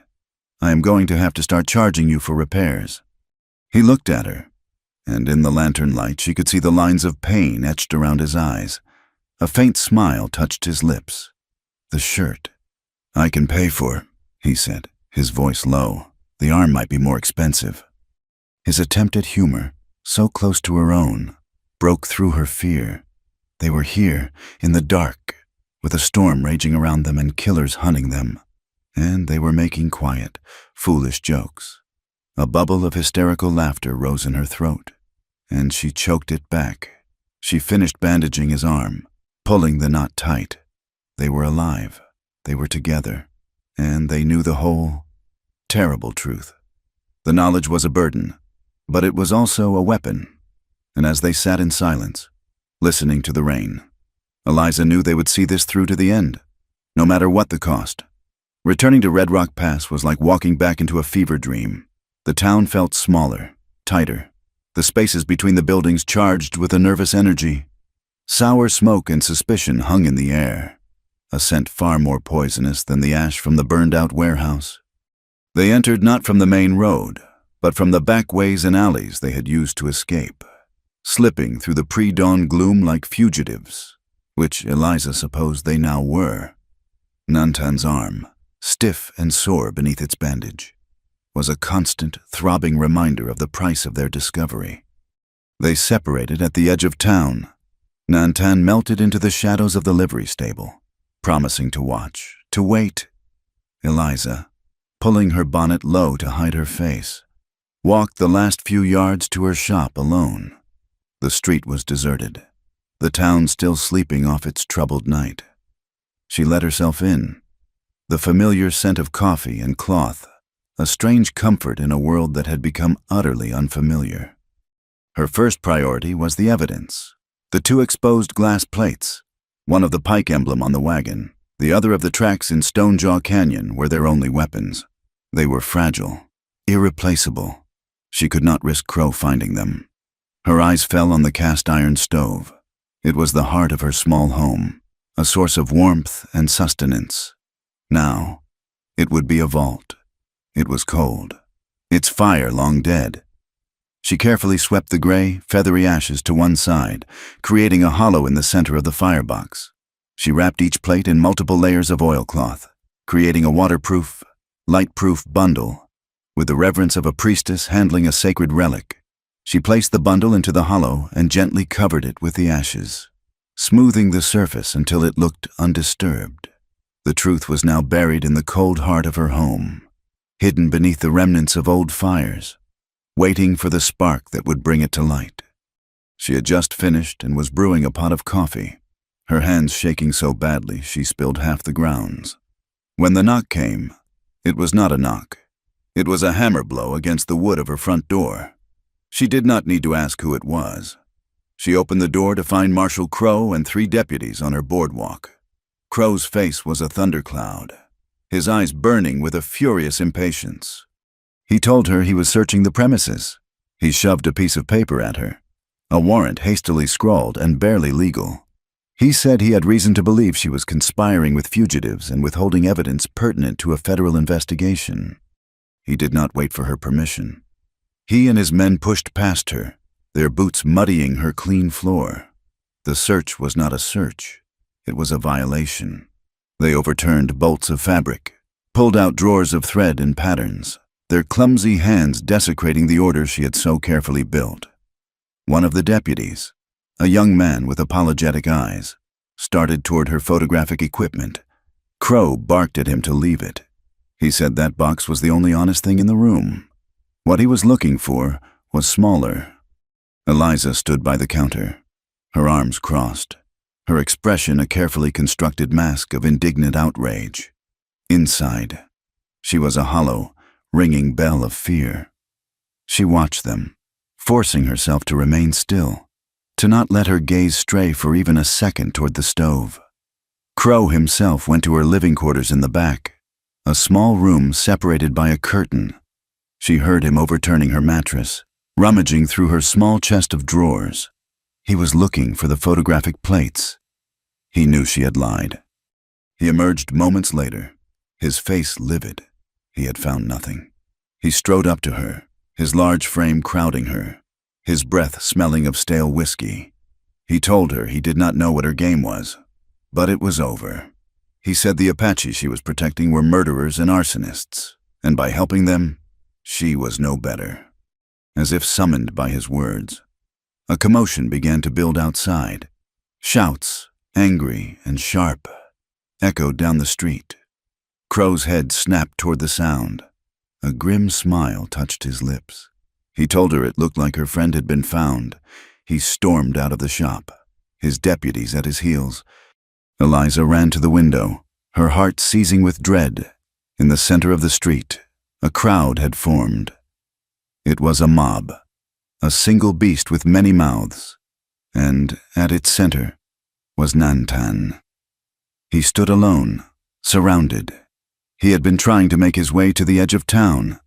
"I am going to have to start charging you for repairs." He looked at her, and in the lantern light she could see the lines of pain etched around his eyes. A faint smile touched his lips. "The shirt. I can pay for," he said, his voice low. "The arm might be more expensive." His attempt at humor, so close to her own, broke through her fear. They were here, in the dark, with a storm raging around them and killers hunting them. And they were making quiet, foolish jokes. A bubble of hysterical laughter rose in her throat, and she choked it back. She finished bandaging his arm, pulling the knot tight. They were alive. They were together, and they knew the whole, terrible truth. The knowledge was a burden, but it was also a weapon. And as they sat in silence, listening to the rain, Eliza knew they would see this through to the end, no matter what the cost. Returning to Red Rock Pass was like walking back into a fever dream. The town felt smaller, tighter, the spaces between the buildings charged with a nervous energy. Sour smoke and suspicion hung in the air, a scent far more poisonous than the ash from the burned-out warehouse. They entered not from the main road, but from the back ways and alleys they had used to escape, slipping through the pre-dawn gloom like fugitives, which Eliza supposed they now were. Nantan's arm, stiff and sore beneath its bandage, was a constant, throbbing reminder of the price of their discovery. They separated at the edge of town. Nantan melted into the shadows of the livery stable, promising to watch, to wait. Eliza, pulling her bonnet low to hide her face, walked the last few yards to her shop alone. The street was deserted, the town still sleeping off its troubled night. She let herself in, the familiar scent of coffee and cloth, a strange comfort in a world that had become utterly unfamiliar. Her first priority was the evidence, the 2 exposed glass plates, one of the pike emblem on the wagon, the other of the tracks in Stonejaw Canyon were their only weapons. They were fragile, irreplaceable. She could not risk Crow finding them. Her eyes fell on the cast-iron stove. It was the heart of her small home, a source of warmth and sustenance. Now, it would be a vault. It was cold, its fire long dead. She carefully swept the gray, feathery ashes to one side, creating a hollow in the center of the firebox. She wrapped each plate in multiple layers of oilcloth, creating a waterproof, light-proof bundle. With the reverence of a priestess handling a sacred relic, she placed the bundle into the hollow and gently covered it with the ashes, smoothing the surface until it looked undisturbed. The truth was now buried in the cold heart of her home, hidden beneath the remnants of old fires, waiting for the spark that would bring it to light. She had just finished and was brewing a pot of coffee, her hands shaking so badly she spilled half the grounds. When the knock came, it was not a knock. It was a hammer blow against the wood of her front door. She did not need to ask who it was. She opened the door to find Marshal Crow and 3 deputies on her boardwalk. Crow's face was a thundercloud, his eyes burning with a furious impatience. He told her he was searching the premises. He shoved a piece of paper at her, a warrant hastily scrawled and barely legal. He said he had reason to believe she was conspiring with fugitives and withholding evidence pertinent to a federal investigation. He did not wait for her permission. He and his men pushed past her, their boots muddying her clean floor. The search was not a search. It was a violation. They overturned bolts of fabric, pulled out drawers of thread and patterns, their clumsy hands desecrating the order she had so carefully built. One of the deputies, a young man with apologetic eyes, started toward her photographic equipment. Crow barked at him to leave it. He said that box was the only honest thing in the room. What he was looking for was smaller. Eliza stood by the counter, her arms crossed, her expression a carefully constructed mask of indignant outrage. Inside, she was a hollow, ringing bell of fear. She watched them, forcing herself to remain still, to not let her gaze stray for even a second toward the stove. Crow himself went to her living quarters in the back, a small room separated by a curtain. She heard him overturning her mattress, rummaging through her small chest of drawers. He was looking for the photographic plates. He knew she had lied. He emerged moments later, his face livid. He had found nothing. He strode up to her, his large frame crowding her, his breath smelling of stale whiskey. He told her he did not know what her game was, but it was over. He said the Apache she was protecting were murderers and arsonists, and by helping them, she was no better. As if summoned by his words, a commotion began to build outside. Shouts, angry and sharp, echoed down the street. Crow's head snapped toward the sound. A grim smile touched his lips. He told her it looked like her friend had been found. He stormed out of the shop, his deputies at his heels. Eliza ran to the window, her heart seizing with dread. In the center of the street, a crowd had formed. It was a mob, a single beast with many mouths, and at its center was Nantan. He stood alone, surrounded. He had been trying to make his way to the edge of town,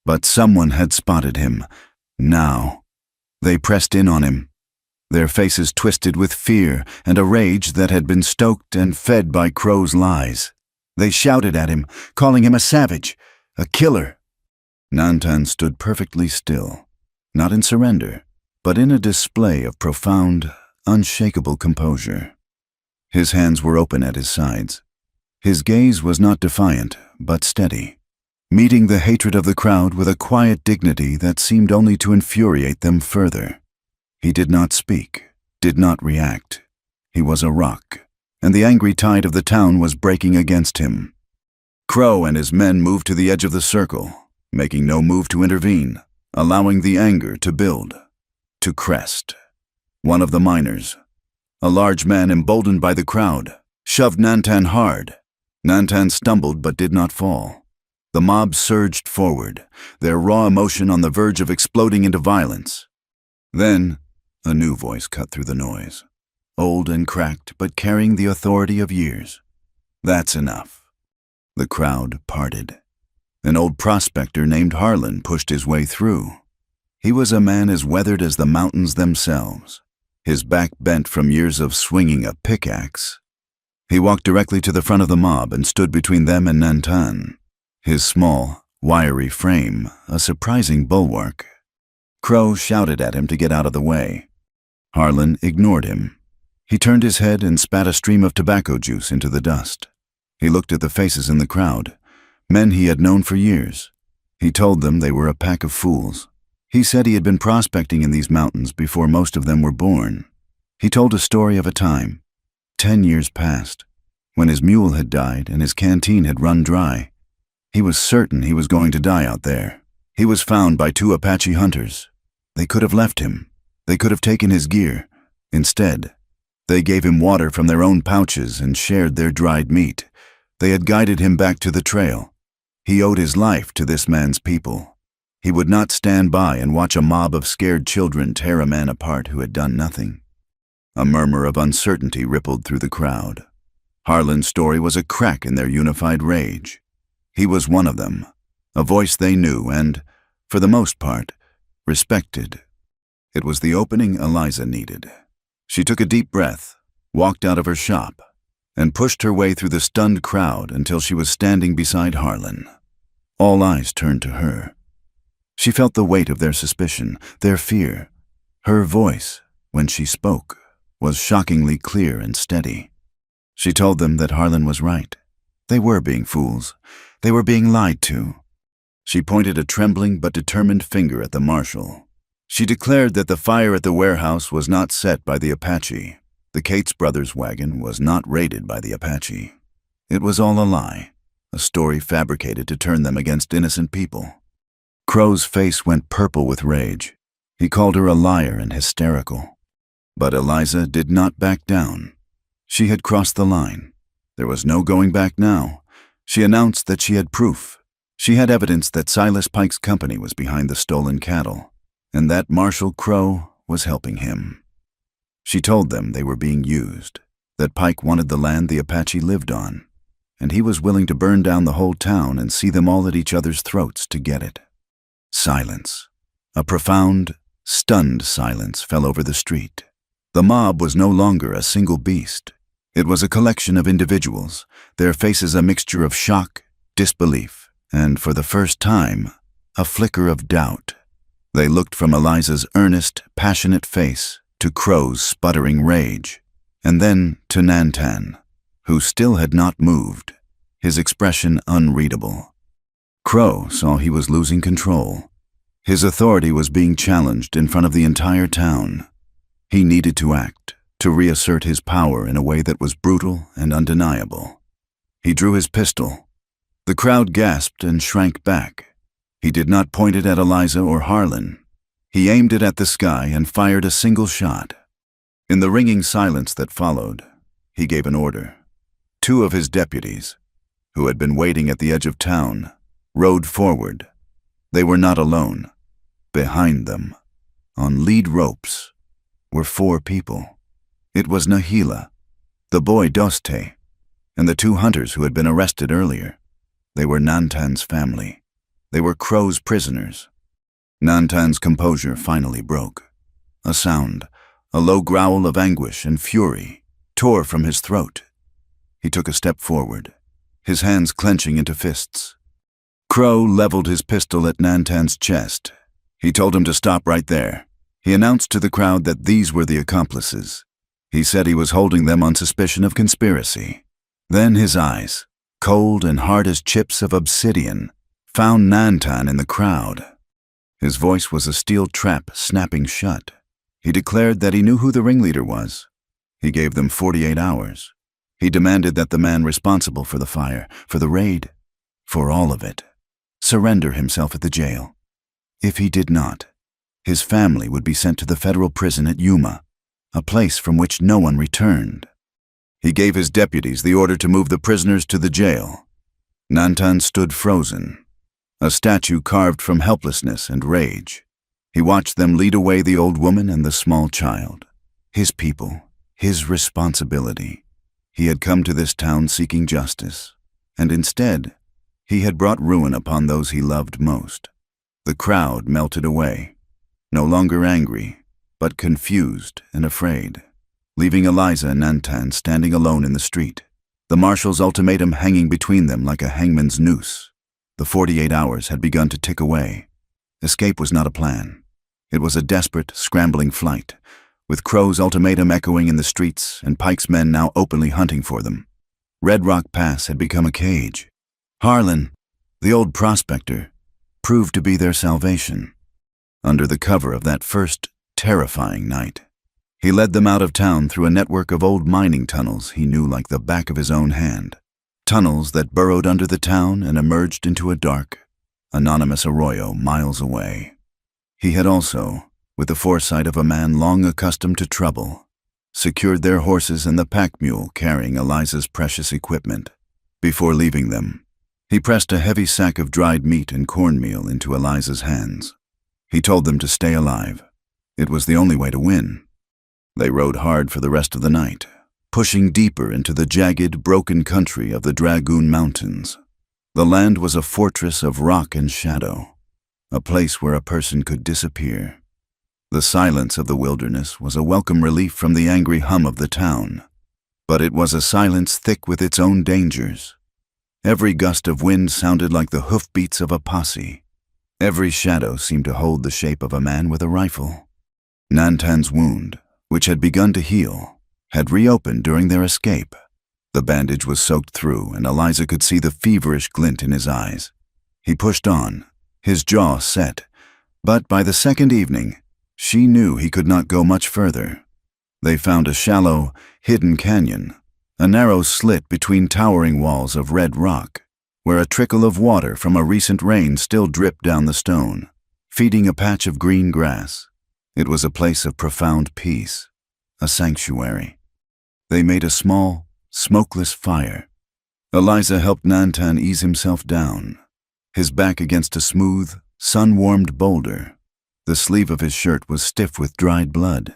but someone had spotted him. Now, they pressed in on him, their faces twisted with fear and a rage that had been stoked and fed by Crow's lies. They shouted at him, calling him a savage, a killer. Nantan stood perfectly still, not in surrender, but in a display of profound, unshakable composure. His hands were open at his sides. His gaze was not defiant, but steady, meeting the hatred of the crowd with a quiet dignity that seemed only to infuriate them further. He did not speak, did not react. He was a rock, and the angry tide of the town was breaking against him. Crow and his men moved to the edge of the circle, making no move to intervene, allowing the anger to build, to crest. One of the miners, a large man emboldened by the crowd, shoved Nantan hard. Nantan stumbled but did not fall. The mob surged forward, their raw emotion on the verge of exploding into violence. Then, a new voice cut through the noise, old and cracked but carrying the authority of years. "That's enough." The crowd parted. An old prospector named Harlan pushed his way through. He was a man as weathered as the mountains themselves, his back bent from years of swinging a pickaxe. He walked directly to the front of the mob and stood between them and Nantan, his small, wiry frame a surprising bulwark. Crow shouted at him to get out of the way. Harlan ignored him. He turned his head and spat a stream of tobacco juice into the dust. He looked at the faces in the crowd, men he had known for years. He told them they were a pack of fools. He said he had been prospecting in these mountains before most of them were born. He told a story of a time, 10 years past, when his mule had died and his canteen had run dry. He was certain he was going to die out there. He was found by 2 Apache hunters. They could have left him. They could have taken his gear. Instead, they gave him water from their own pouches and shared their dried meat. They had guided him back to the trail. He owed his life to this man's people. He would not stand by and watch a mob of scared children tear a man apart who had done nothing. A murmur of uncertainty rippled through the crowd. Harlan's story was a crack in their unified rage. He was one of them, a voice they knew and, for the most part, respected. It was the opening Eliza needed. She took a deep breath, walked out of her shop, and pushed her way through the stunned crowd until she was standing beside Harlan. All eyes turned to her. She felt the weight of their suspicion, their fear. Her voice, when she spoke, was shockingly clear and steady. She told them that Harlan was right. They were being fools. They were being lied to. She pointed a trembling but determined finger at the marshal. She declared that the fire at the warehouse was not set by the Apache. The Cates brothers' wagon was not raided by the Apache. It was all a lie, a story fabricated to turn them against innocent people. Crow's face went purple with rage. He called her a liar and hysterical. But Eliza did not back down. She had crossed the line. There was no going back now. She announced that she had proof. She had evidence that Silas Pike's company was behind the stolen cattle, and that Marshal Crow was helping him. She told them they were being used, that Pike wanted the land the Apache lived on, and he was willing to burn down the whole town and see them all at each other's throats to get it. Silence. A profound, stunned silence fell over the street. The mob was no longer a single beast. It was a collection of individuals, their faces a mixture of shock, disbelief, and, for the first time, a flicker of doubt. They looked from Eliza's earnest, passionate face to Crow's sputtering rage, and then to Nantan, who still had not moved, his expression unreadable. Crow saw he was losing control. His authority was being challenged in front of the entire town. He needed to act, to reassert his power in a way that was brutal and undeniable. He drew his pistol. The crowd gasped and shrank back. He did not point it at Eliza or Harlan. He aimed it at the sky and fired a single shot. In the ringing silence that followed, he gave an order. 2 of his deputies, who had been waiting at the edge of town, rode forward. They were not alone. Behind them, on lead ropes, were 4 people. It was Nahila, the boy Doste, and the 2 hunters who had been arrested earlier. They were Nantan's family. They were Crow's prisoners. Nantan's composure finally broke. A sound, a low growl of anguish and fury, tore from his throat. He took a step forward, his hands clenching into fists. Crow leveled his pistol at Nantan's chest. He told him to stop right there. He announced to the crowd that these were the accomplices. He said he was holding them on suspicion of conspiracy. Then his eyes, cold and hard as chips of obsidian, found Nantan in the crowd. His voice was a steel trap snapping shut. He declared that he knew who the ringleader was. He gave them 48 hours. He demanded that the man responsible for the fire, for the raid, for all of it, surrender himself at the jail. If he did not, his family would be sent to the federal prison at Yuma, a place from which no one returned. He gave his deputies the order to move the prisoners to the jail. Nantan stood frozen, a statue carved from helplessness and rage. He watched them lead away the old woman and the small child. His people, his responsibility. He had come to this town seeking justice, and instead, he had brought ruin upon those he loved most. The crowd melted away, no longer angry, but confused and afraid, leaving Eliza and Nantan standing alone in the street, the marshal's ultimatum hanging between them like a hangman's noose. The 48 hours had begun to tick away. Escape was not a plan. It was a desperate, scrambling flight, with Crow's ultimatum echoing in the streets and Pike's men now openly hunting for them. Red Rock Pass had become a cage. Harlan, the old prospector, proved to be their salvation. Under the cover of that first terrifying night, he led them out of town through a network of old mining tunnels he knew like the back of his own hand. Tunnels that burrowed under the town and emerged into a dark, anonymous arroyo miles away. He had also, with the foresight of a man long accustomed to trouble, secured their horses and the pack mule carrying Eliza's precious equipment. Before leaving them, he pressed a heavy sack of dried meat and cornmeal into Eliza's hands. He told them to stay alive. It was the only way to win. They rode hard for the rest of the night, pushing deeper into the jagged, broken country of the Dragoon Mountains. The land was a fortress of rock and shadow, a place where a person could disappear. The silence of the wilderness was a welcome relief from the angry hum of the town, but it was a silence thick with its own dangers. Every gust of wind sounded like the hoofbeats of a posse. Every shadow seemed to hold the shape of a man with a rifle. Nantan's wound, which had begun to heal, had reopened during their escape. The bandage was soaked through, and Eliza could see the feverish glint in his eyes. He pushed on, his jaw set, but by the second evening, she knew he could not go much further. They found a shallow, hidden canyon, a narrow slit between towering walls of red rock, where a trickle of water from a recent rain still dripped down the stone, feeding a patch of green grass. It was a place of profound peace, a sanctuary. They made a small, smokeless fire. Eliza helped Nantan ease himself down, his back against a smooth, sun-warmed boulder. The sleeve of his shirt was stiff with dried blood.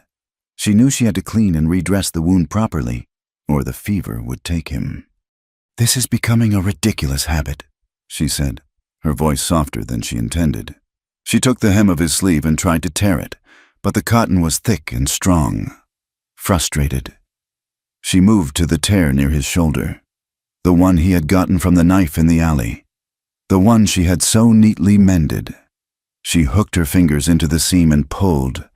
She knew she had to clean and redress the wound properly, or the fever would take him. "This is becoming a ridiculous habit," she said, her voice softer than she intended. She took the hem of his sleeve and tried to tear it, but the cotton was thick and strong. Frustrated, she moved to the tear near his shoulder, the one he had gotten from the knife in the alley, the one she had so neatly mended. She hooked her fingers into the seam and pulled.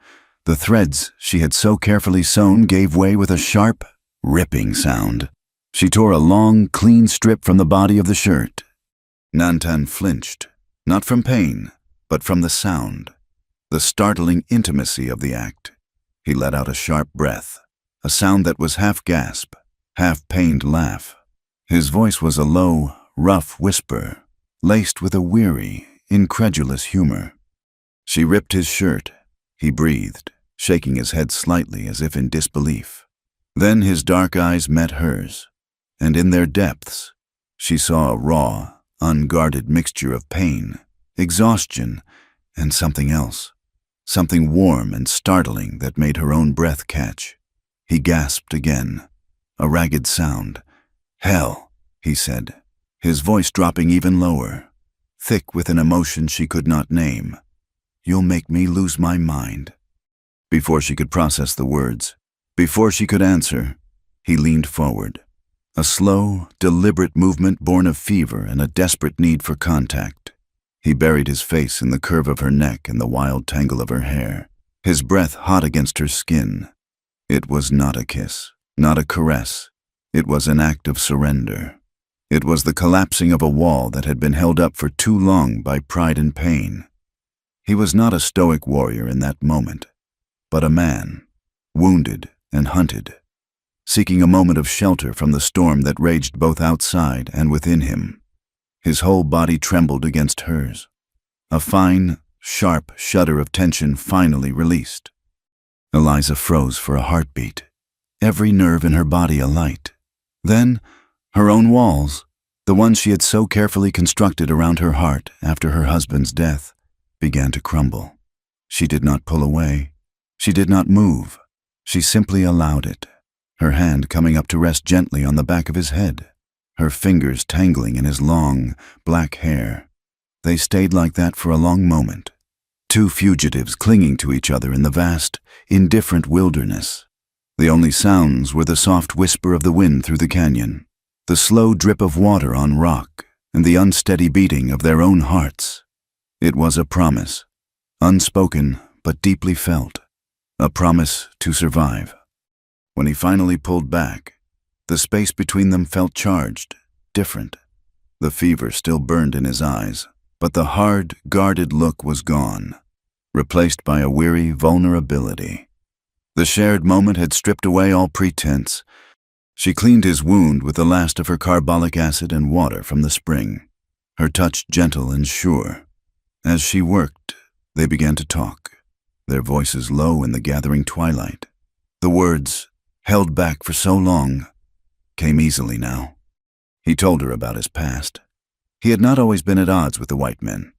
The threads she had so carefully sewn gave way with a sharp, ripping sound. She tore a long, clean strip from the body of the shirt. Nantan flinched, not from pain, but from the sound, the startling intimacy of the act. He let out a sharp breath, a sound that was half gasp, half pained laugh. His voice was a low, rough whisper, laced with a weary, incredulous humor. She ripped his shirt. He breathed, shaking his head slightly as if in disbelief. Then his dark eyes met hers, and in their depths, she saw a raw, unguarded mixture of pain, exhaustion, and something else, something warm and startling that made her own breath catch. He gasped again, a ragged sound. "Hell," he said, his voice dropping even lower, thick with an emotion she could not name. "You'll make me lose my mind." Before she could process the words, before she could answer, he leaned forward, a slow, deliberate movement born of fever and a desperate need for contact. He buried his face in the curve of her neck and the wild tangle of her hair, his breath hot against her skin. It was not a kiss, not a caress. It was an act of surrender. It was the collapsing of a wall that had been held up for too long by pride and pain. He was not a stoic warrior in that moment, but a man, wounded and hunted, seeking a moment of shelter from the storm that raged both outside and within him. His whole body trembled against hers. A fine, sharp shudder of tension finally released. Eliza froze for a heartbeat, every nerve in her body alight. Then, her own walls, the ones she had so carefully constructed around her heart after her husband's death, began to crumble. She did not pull away. She did not move. She simply allowed it, her hand coming up to rest gently on the back of his head, her fingers tangling in his long, black hair. They stayed like that for a long moment, two fugitives clinging to each other in the vast, indifferent wilderness. The only sounds were the soft whisper of the wind through the canyon, the slow drip of water on rock, and the unsteady beating of their own hearts. It was a promise, unspoken but deeply felt, a promise to survive. When he finally pulled back, the space between them felt charged, different. The fever still burned in his eyes, but the hard, guarded look was gone, replaced by a weary vulnerability. The shared moment had stripped away all pretense. She cleaned his wound with the last of her carbolic acid and water from the spring, her touch gentle and sure. As she worked, they began to talk, their voices low in the gathering twilight. The words, held back for so long, came easily now. He told her about his past. He had not always been at odds with the white men.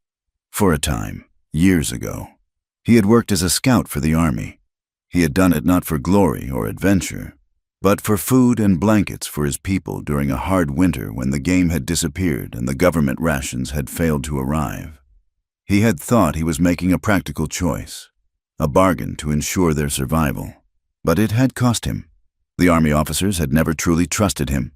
For a time, years ago, he had worked as a scout for the army. He had done it not for glory or adventure, but for food and blankets for his people during a hard winter when the game had disappeared and the government rations had failed to arrive. He had thought he was making a practical choice, a bargain to ensure their survival. But it had cost him. The army officers had never truly trusted him,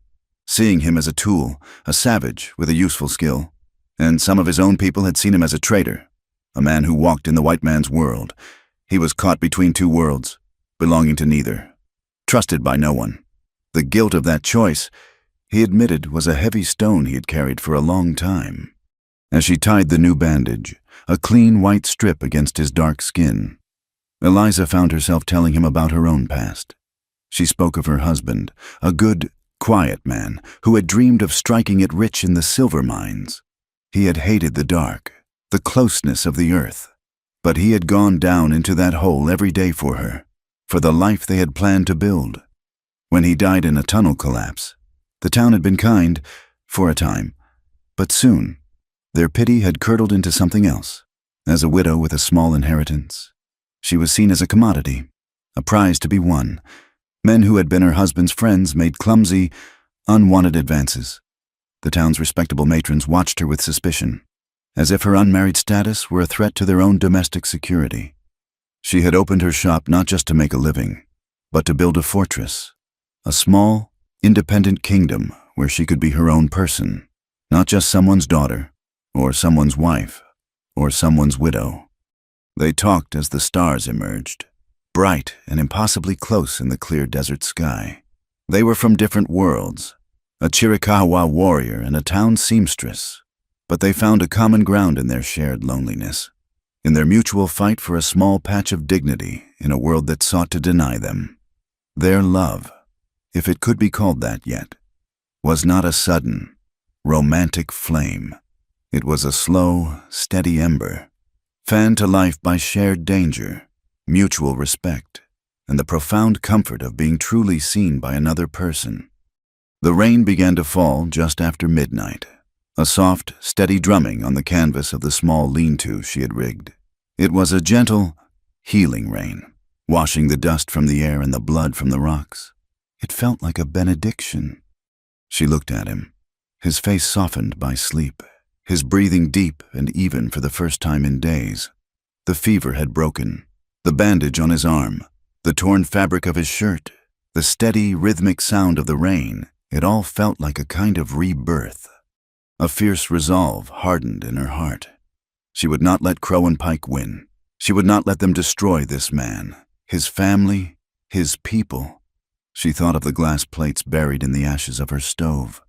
seeing him as a tool, a savage with a useful skill. And some of his own people had seen him as a traitor, a man who walked in the white man's world. He was caught between two worlds, belonging to neither, trusted by no one. The guilt of that choice, he admitted, was a heavy stone he had carried for a long time. As she tied the new bandage, a clean white strip against his dark skin, Eliza found herself telling him about her own past. She spoke of her husband, a good, quiet man who had dreamed of striking it rich in the silver mines. He had hated the dark, the closeness of the earth, but he had gone down into that hole every day for her, for the life they had planned to build. When he died in a tunnel collapse, the town had been kind, for a time, but soon, their pity had curdled into something else. As a widow with a small inheritance, she was seen as a commodity, a prize to be won. Men who had been her husband's friends made clumsy, unwanted advances. The town's respectable matrons watched her with suspicion, as if her unmarried status were a threat to their own domestic security. She had opened her shop not just to make a living, but to build a fortress, a small, independent kingdom where she could be her own person, not just someone's daughter, or someone's wife, or someone's widow. They talked as the stars emerged, bright and impossibly close in the clear desert sky. They were from different worlds, a Chiricahua warrior and a town seamstress, but they found a common ground in their shared loneliness, in their mutual fight for a small patch of dignity in a world that sought to deny them. Their love, if it could be called that yet, was not a sudden, romantic flame. It was a slow, steady ember, fanned to life by shared danger, mutual respect, and the profound comfort of being truly seen by another person. The rain began to fall just after midnight, a soft, steady drumming on the canvas of the small lean-to she had rigged. It was a gentle, healing rain, washing the dust from the air and the blood from the rocks. It felt like a benediction. She looked at him, his face softened by sleep, his breathing deep and even for the first time in days. The fever had broken. The bandage on his arm, the torn fabric of his shirt, the steady, rhythmic sound of the rain, it all felt like a kind of rebirth. A fierce resolve hardened in her heart. She would not let Crow and Pike win. She would not let them destroy this man, his family, his people. She thought of the glass plates buried in the ashes of her stove.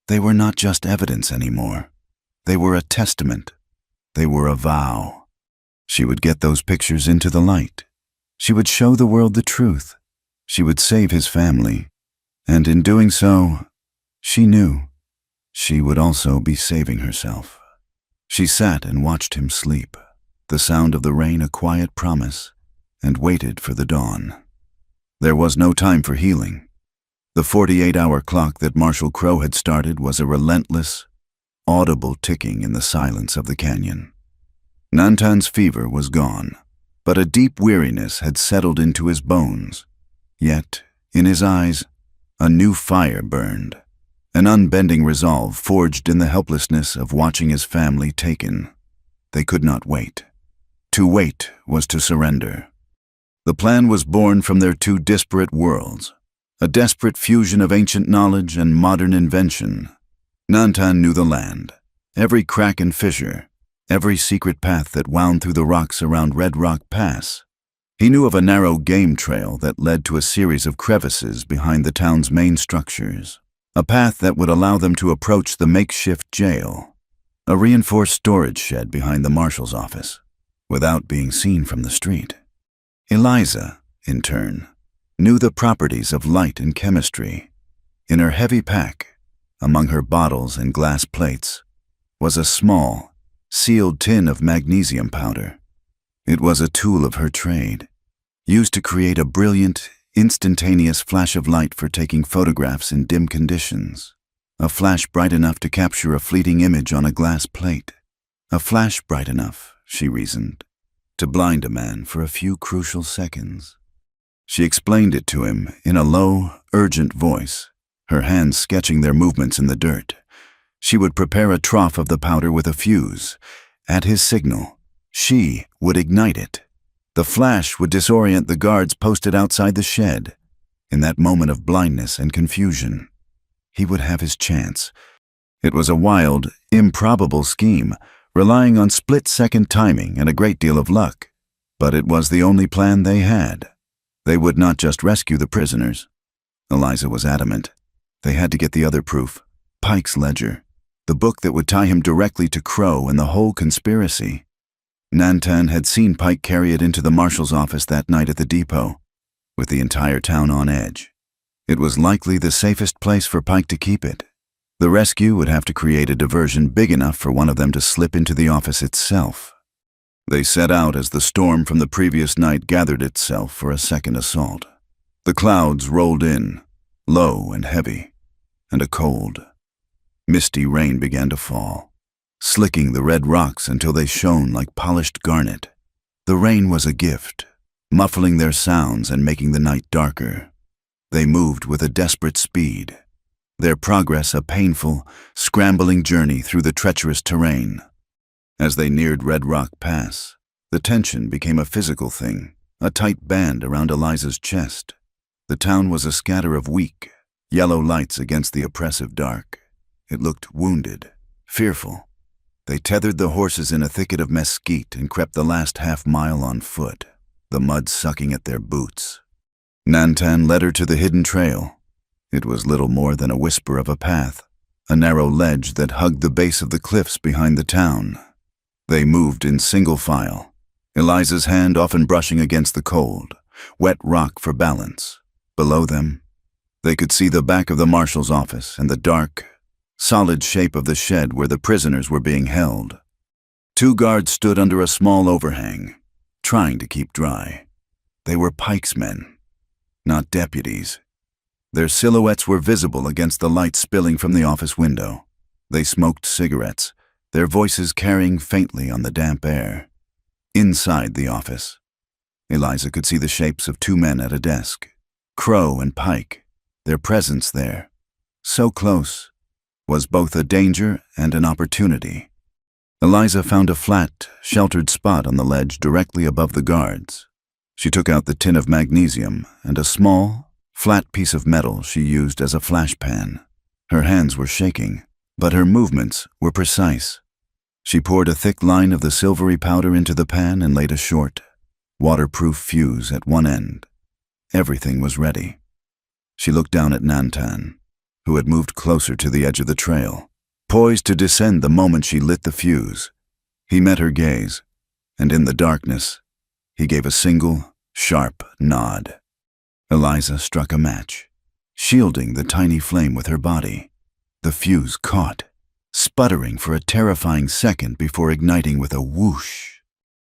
They were not just evidence anymore. They were a testament. They were a vow. She would get those pictures into the light. She would show the world the truth. She would save his family. And in doing so, she knew she would also be saving herself. She sat and watched him sleep, the sound of the rain a quiet promise, and waited for the dawn. There was no time for healing. The 48-hour clock that Marshal Crow had started was a relentless, audible ticking in the silence of the canyon. Nantan's fever was gone, but a deep weariness had settled into his bones. Yet, in his eyes, a new fire burned, an unbending resolve forged in the helplessness of watching his family taken. They could not wait. To wait was to surrender. The plan was born from their two disparate worlds, a desperate fusion of ancient knowledge and modern invention. Nantan knew the land, every crack and fissure, every secret path that wound through the rocks around Red Rock Pass. He knew of a narrow game trail that led to a series of crevices behind the town's main structures, a path that would allow them to approach the makeshift jail, a reinforced storage shed behind the marshal's office, without being seen from the street. Eliza, in turn, knew the properties of light and chemistry. In her heavy pack, among her bottles and glass plates, was a small, sealed tin of magnesium powder. It was a tool of her trade, used to create a brilliant, instantaneous flash of light for taking photographs in dim conditions. A flash bright enough to capture a fleeting image on a glass plate. A flash bright enough, she reasoned, to blind a man for a few crucial seconds. She explained it to him in a low, urgent voice, her hands sketching their movements in the dirt. She would prepare a trough of the powder with a fuse. At his signal, she would ignite it. The flash would disorient the guards posted outside the shed. In that moment of blindness and confusion, he would have his chance. It was a wild, improbable scheme, relying on split-second timing and a great deal of luck. But it was the only plan they had. They would not just rescue the prisoners. Eliza was adamant. They had to get the other proof, Pike's ledger, the book that would tie him directly to Crow and the whole conspiracy. Nantan had seen Pike carry it into the marshal's office that night at the depot, with the entire town on edge. It was likely the safest place for Pike to keep it. The rescue would have to create a diversion big enough for one of them to slip into the office itself. They set out as the storm from the previous night gathered itself for a second assault. The clouds rolled in, low and heavy, and a cold, misty rain began to fall, slicking the red rocks until they shone like polished garnet. The rain was a gift, muffling their sounds and making the night darker. They moved with a desperate speed, their progress a painful, scrambling journey through the treacherous terrain. As they neared Red Rock Pass, the tension became a physical thing, a tight band around Eliza's chest. The town was a scatter of weak, yellow lights against the oppressive dark. It looked wounded, fearful. They tethered the horses in a thicket of mesquite and crept the last half-mile on foot, the mud sucking at their boots. Nantan led her to the hidden trail. It was little more than a whisper of a path, a narrow ledge that hugged the base of the cliffs behind the town. They moved in single file, Eliza's hand often brushing against the cold, wet rock for balance. Below them, they could see the back of the marshal's office and the dark, solid shape of the shed where the prisoners were being held. Two guards stood under a small overhang, trying to keep dry. They were Pike's men, not deputies. Their silhouettes were visible against the light spilling from the office window. They smoked cigarettes, their voices carrying faintly on the damp air. Inside the office, Eliza could see the shapes of two men at a desk, Crow and Pike. Their presence there, so close, was both a danger and an opportunity. Eliza found a flat, sheltered spot on the ledge directly above the guards. She took out the tin of magnesium and a small, flat piece of metal she used as a flash pan. Her hands were shaking, but her movements were precise. She poured a thick line of the silvery powder into the pan and laid a short, waterproof fuse at one end. Everything was ready. She looked down at Nantan, who had moved closer to the edge of the trail, poised to descend the moment she lit the fuse. He met her gaze, and in the darkness, he gave a single, sharp nod. Eliza struck a match, shielding the tiny flame with her body. The fuse caught, sputtering for a terrifying second before igniting with a whoosh.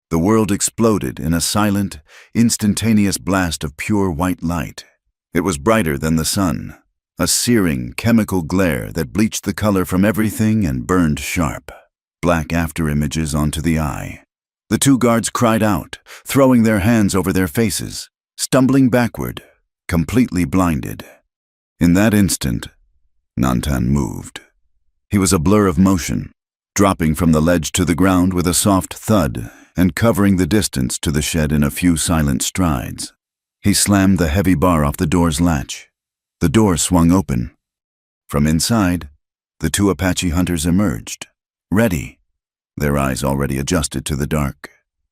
The world exploded in a silent, instantaneous blast of pure white light. It was brighter than the sun, a searing, chemical glare that bleached the color from everything and burned sharp, black afterimages onto the eye. The two guards cried out, throwing their hands over their faces, stumbling backward, completely blinded. In that instant, Nantan moved. He was a blur of motion, dropping from the ledge to the ground with a soft thud and covering the distance to the shed in a few silent strides. He slammed the heavy bar off the door's latch. The door swung open. From inside, the two Apache hunters emerged, ready, their eyes already adjusted to the dark.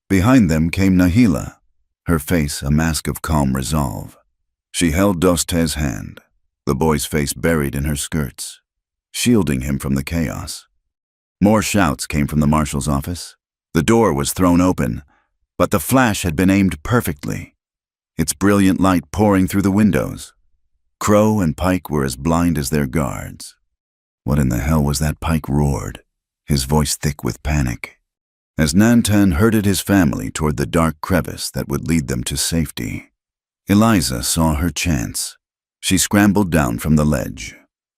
Behind them came Nahila, her face a mask of calm resolve. She held Dost's hand, the boy's face buried in her skirts, shielding him from the chaos. More shouts came from the marshal's office. The door was thrown open, but the flash had been aimed perfectly, its brilliant light pouring through the windows. Crow and Pike were as blind as their guards. What in the hell was that? Pike roared, his voice thick with panic, as Nantan herded his family toward the dark crevice that would lead them to safety. Eliza saw her chance. She scrambled down from the ledge,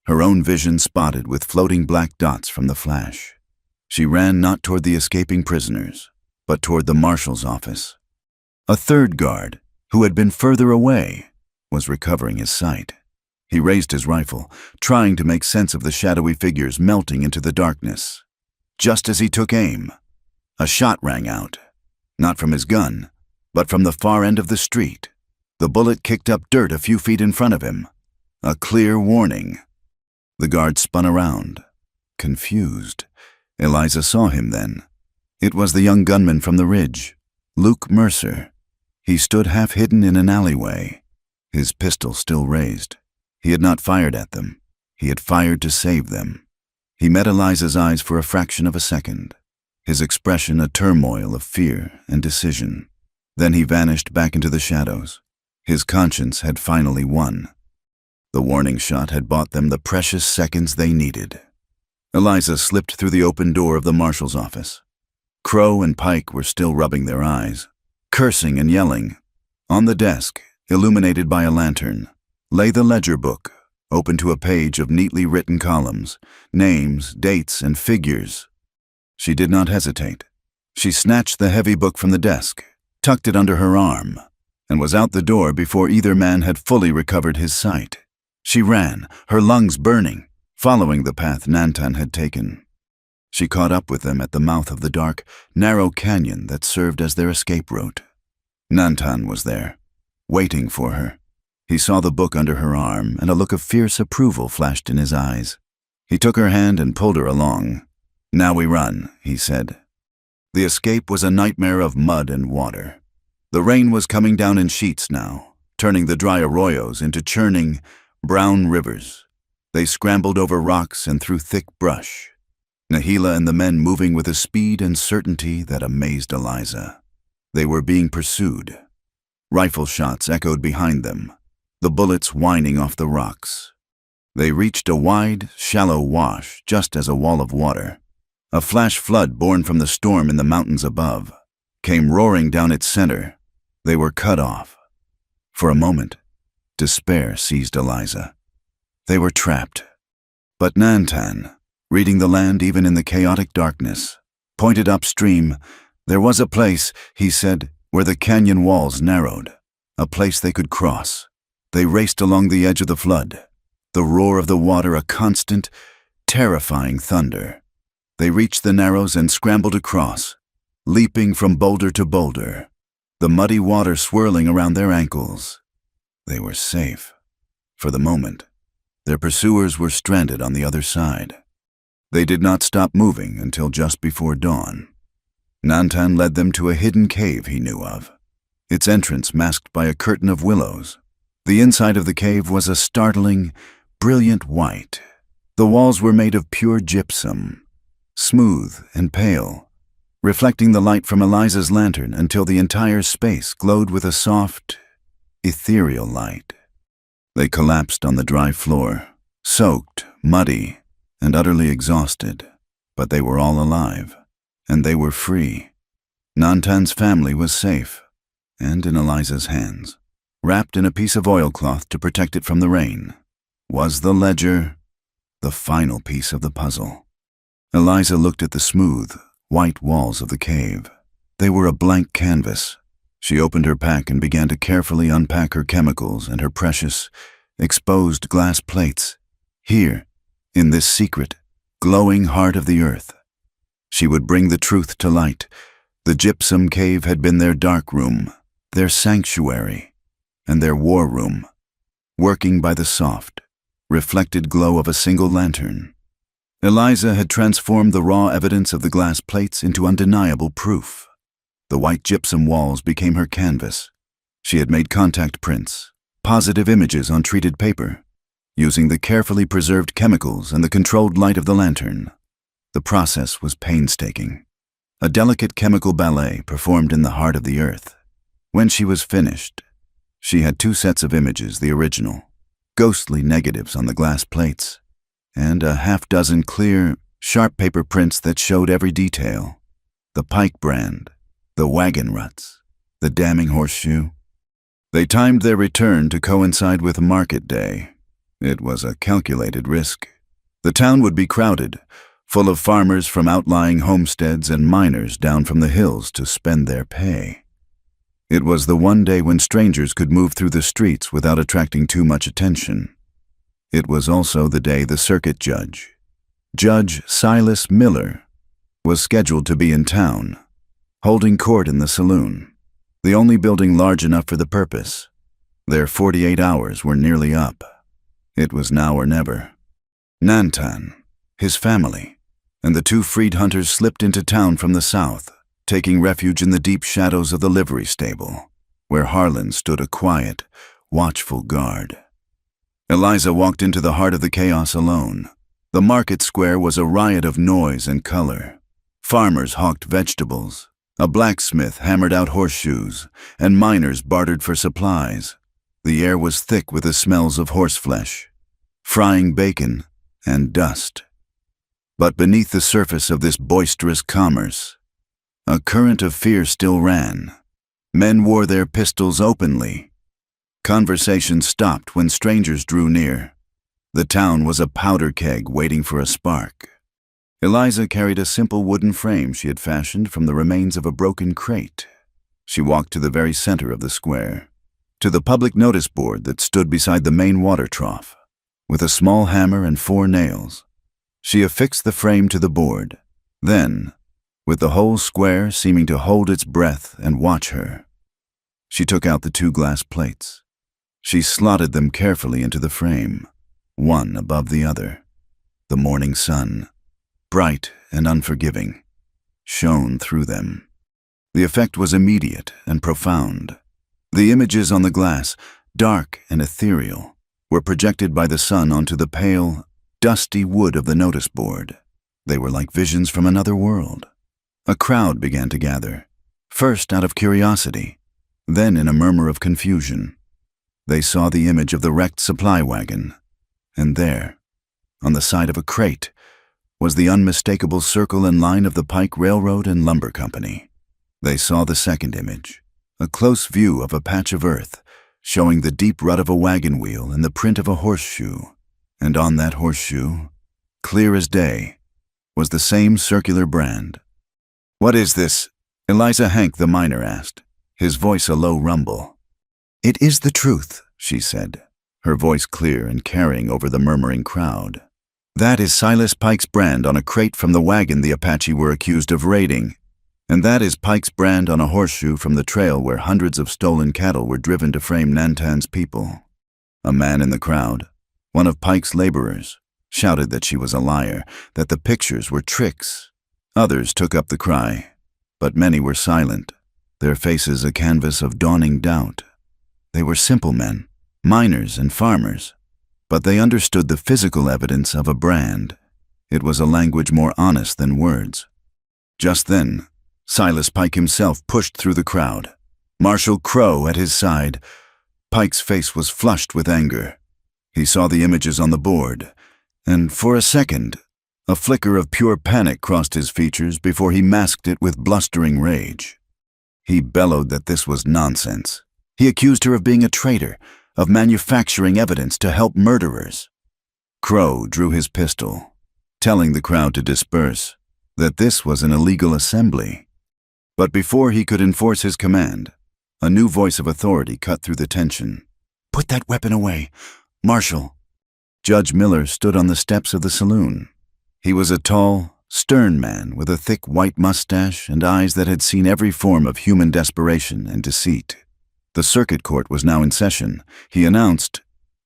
her own vision spotted with floating black dots from the flash. She ran not toward the escaping prisoners, but toward the marshal's office. A third guard, who had been further away, was recovering his sight. He raised his rifle, trying to make sense of the shadowy figures melting into the darkness. Just as he took aim, a shot rang out, not from his gun, but from the far end of the street. The bullet kicked up dirt a few feet in front of him, a clear warning. The guard spun around, confused. Eliza saw him then. It was the young gunman from the ridge, Luke Mercer. He stood half hidden in an alleyway, his pistol still raised. He had not fired at them. He had fired to save them. He met Eliza's eyes for a fraction of a second, his expression a turmoil of fear and decision. Then he vanished back into the shadows. His conscience had finally won. The warning shot had bought them the precious seconds they needed. Eliza slipped through the open door of the marshal's office. Crow and Pike were still rubbing their eyes, cursing and yelling. On the desk, illuminated by a lantern, lay the ledger book, open to a page of neatly written columns, names, dates, and figures. She did not hesitate. She snatched the heavy book from the desk, tucked it under her arm, and was out the door before either man had fully recovered his sight. She ran, her lungs burning, following the path Nantan had taken. She caught up with them at the mouth of the dark, narrow canyon that served as their escape route. Nantan was there, waiting for her. He saw the book under her arm, and a look of fierce approval flashed in his eyes. He took her hand and pulled her along. "Now we run," he said. The escape was a nightmare of mud and water. The rain was coming down in sheets now, turning the dry arroyos into churning, brown rivers. They scrambled over rocks and through thick brush, Nahila and the men moving with a speed and certainty that amazed Eliza. They were being pursued. Rifle shots echoed behind them, the bullets whining off the rocks. They reached a wide, shallow wash just as a wall of water, a flash flood born from the storm in the mountains above, came roaring down its center. They were cut off. For a moment, despair seized Eliza. They were trapped. But Nantan, reading the land even in the chaotic darkness, pointed upstream. There was a place, he said, where the canyon walls narrowed, a place they could cross. They raced along the edge of the flood, the roar of the water a constant, terrifying thunder. They reached the narrows and scrambled across, leaping from boulder to boulder, the muddy water swirling around their ankles. They were safe. For the moment, their pursuers were stranded on the other side. They did not stop moving until just before dawn. Nantan led them to a hidden cave he knew of, its entrance masked by a curtain of willows. The inside of the cave was a startling, brilliant white. The walls were made of pure gypsum, smooth and pale, reflecting the light from Eliza's lantern until the entire space glowed with a soft, ethereal light. They collapsed on the dry floor, soaked, muddy, and utterly exhausted, but they were all alive, and they were free. Nantan's family was safe, and in Eliza's hands, wrapped in a piece of oilcloth to protect it from the rain, was the ledger, the final piece of the puzzle. Eliza looked at the smooth, white walls of the cave. They were a blank canvas. She opened her pack and began to carefully unpack her chemicals and her precious, exposed glass plates. Here, in this secret, glowing heart of the earth, she would bring the truth to light. The gypsum cave had been their dark room, their sanctuary, and their war room, working by the soft, reflected glow of a single lantern. Eliza had transformed the raw evidence of the glass plates into undeniable proof. The white gypsum walls became her canvas. She had made contact prints, positive images on treated paper, using the carefully preserved chemicals and the controlled light of the lantern. The process was painstaking, a delicate chemical ballet performed in the heart of the earth. When she was finished, she had 2 sets of images, the original, ghostly negatives on the glass plates, and a half-dozen clear, sharp paper prints that showed every detail: the Pike brand, the wagon ruts, the damning horseshoe. They timed their return to coincide with market day. It was a calculated risk. The town would be crowded, full of farmers from outlying homesteads and miners down from the hills to spend their pay. It was the one day when strangers could move through the streets without attracting too much attention. It was also the day the circuit judge, Judge Silas Miller, was scheduled to be in town, holding court in the saloon, the only building large enough for the purpose. Their 48 hours were nearly up. It was now or never. Nantan, his family, and the 2 freed hunters slipped into town from the south, taking refuge in the deep shadows of the livery stable, where Harlan stood a quiet, watchful guard. Eliza walked into the heart of the chaos alone. The market square was a riot of noise and color. Farmers hawked vegetables, a blacksmith hammered out horseshoes, and miners bartered for supplies. The air was thick with the smells of horseflesh, frying bacon, and dust. But beneath the surface of this boisterous commerce, a current of fear still ran. Men wore their pistols openly. Conversation stopped when strangers drew near. The town was a powder keg waiting for a spark. Eliza carried a simple wooden frame she had fashioned from the remains of a broken crate. She walked to the very center of the square, to the public notice board that stood beside the main water trough. With a small hammer and 4 nails, she affixed the frame to the board. Then, with the whole square seeming to hold its breath and watch her, she took out the 2 glass plates. She slotted them carefully into the frame, one above the other. The morning sun, bright and unforgiving, shone through them. The effect was immediate and profound. The images on the glass, dark and ethereal, were projected by the sun onto the pale, dusty wood of the notice board. They were like visions from another world. A crowd began to gather, first out of curiosity, then in a murmur of confusion. They saw the image of the wrecked supply wagon, and there, on the side of a crate, was the unmistakable circle and line of the Pike Railroad and Lumber Company. They saw the second image, a close view of a patch of earth, showing the deep rut of a wagon wheel and the print of a horseshoe. And on that horseshoe, clear as day, was the same circular brand. "What is this?" Eliza Hank the miner asked, his voice a low rumble. "It is the truth," she said, her voice clear and carrying over the murmuring crowd. "That is Silas Pike's brand on a crate from the wagon the Apache were accused of raiding. And that is Pike's brand on a horseshoe from the trail where hundreds of stolen cattle were driven to frame Nantan's people." A man in the crowd, one of Pike's laborers, shouted that she was a liar, that the pictures were tricks. Others took up the cry, but many were silent, their faces a canvas of dawning doubt. They were simple men, miners and farmers, but they understood the physical evidence of a brand. It was a language more honest than words. Just then, Silas Pike himself pushed through the crowd, Marshal Crowe at his side. Pike's face was flushed with anger. He saw the images on the board, and for a second, a flicker of pure panic crossed his features before he masked it with blustering rage. He bellowed that this was nonsense. He accused her of being a traitor, of manufacturing evidence to help murderers. Crowe drew his pistol, telling the crowd to disperse, that this was an illegal assembly. But before he could enforce his command, a new voice of authority cut through the tension. "Put that weapon away, Marshal." Judge Miller stood on the steps of the saloon. He was a tall, stern man with a thick white mustache and eyes that had seen every form of human desperation and deceit. The circuit court was now in session, he announced,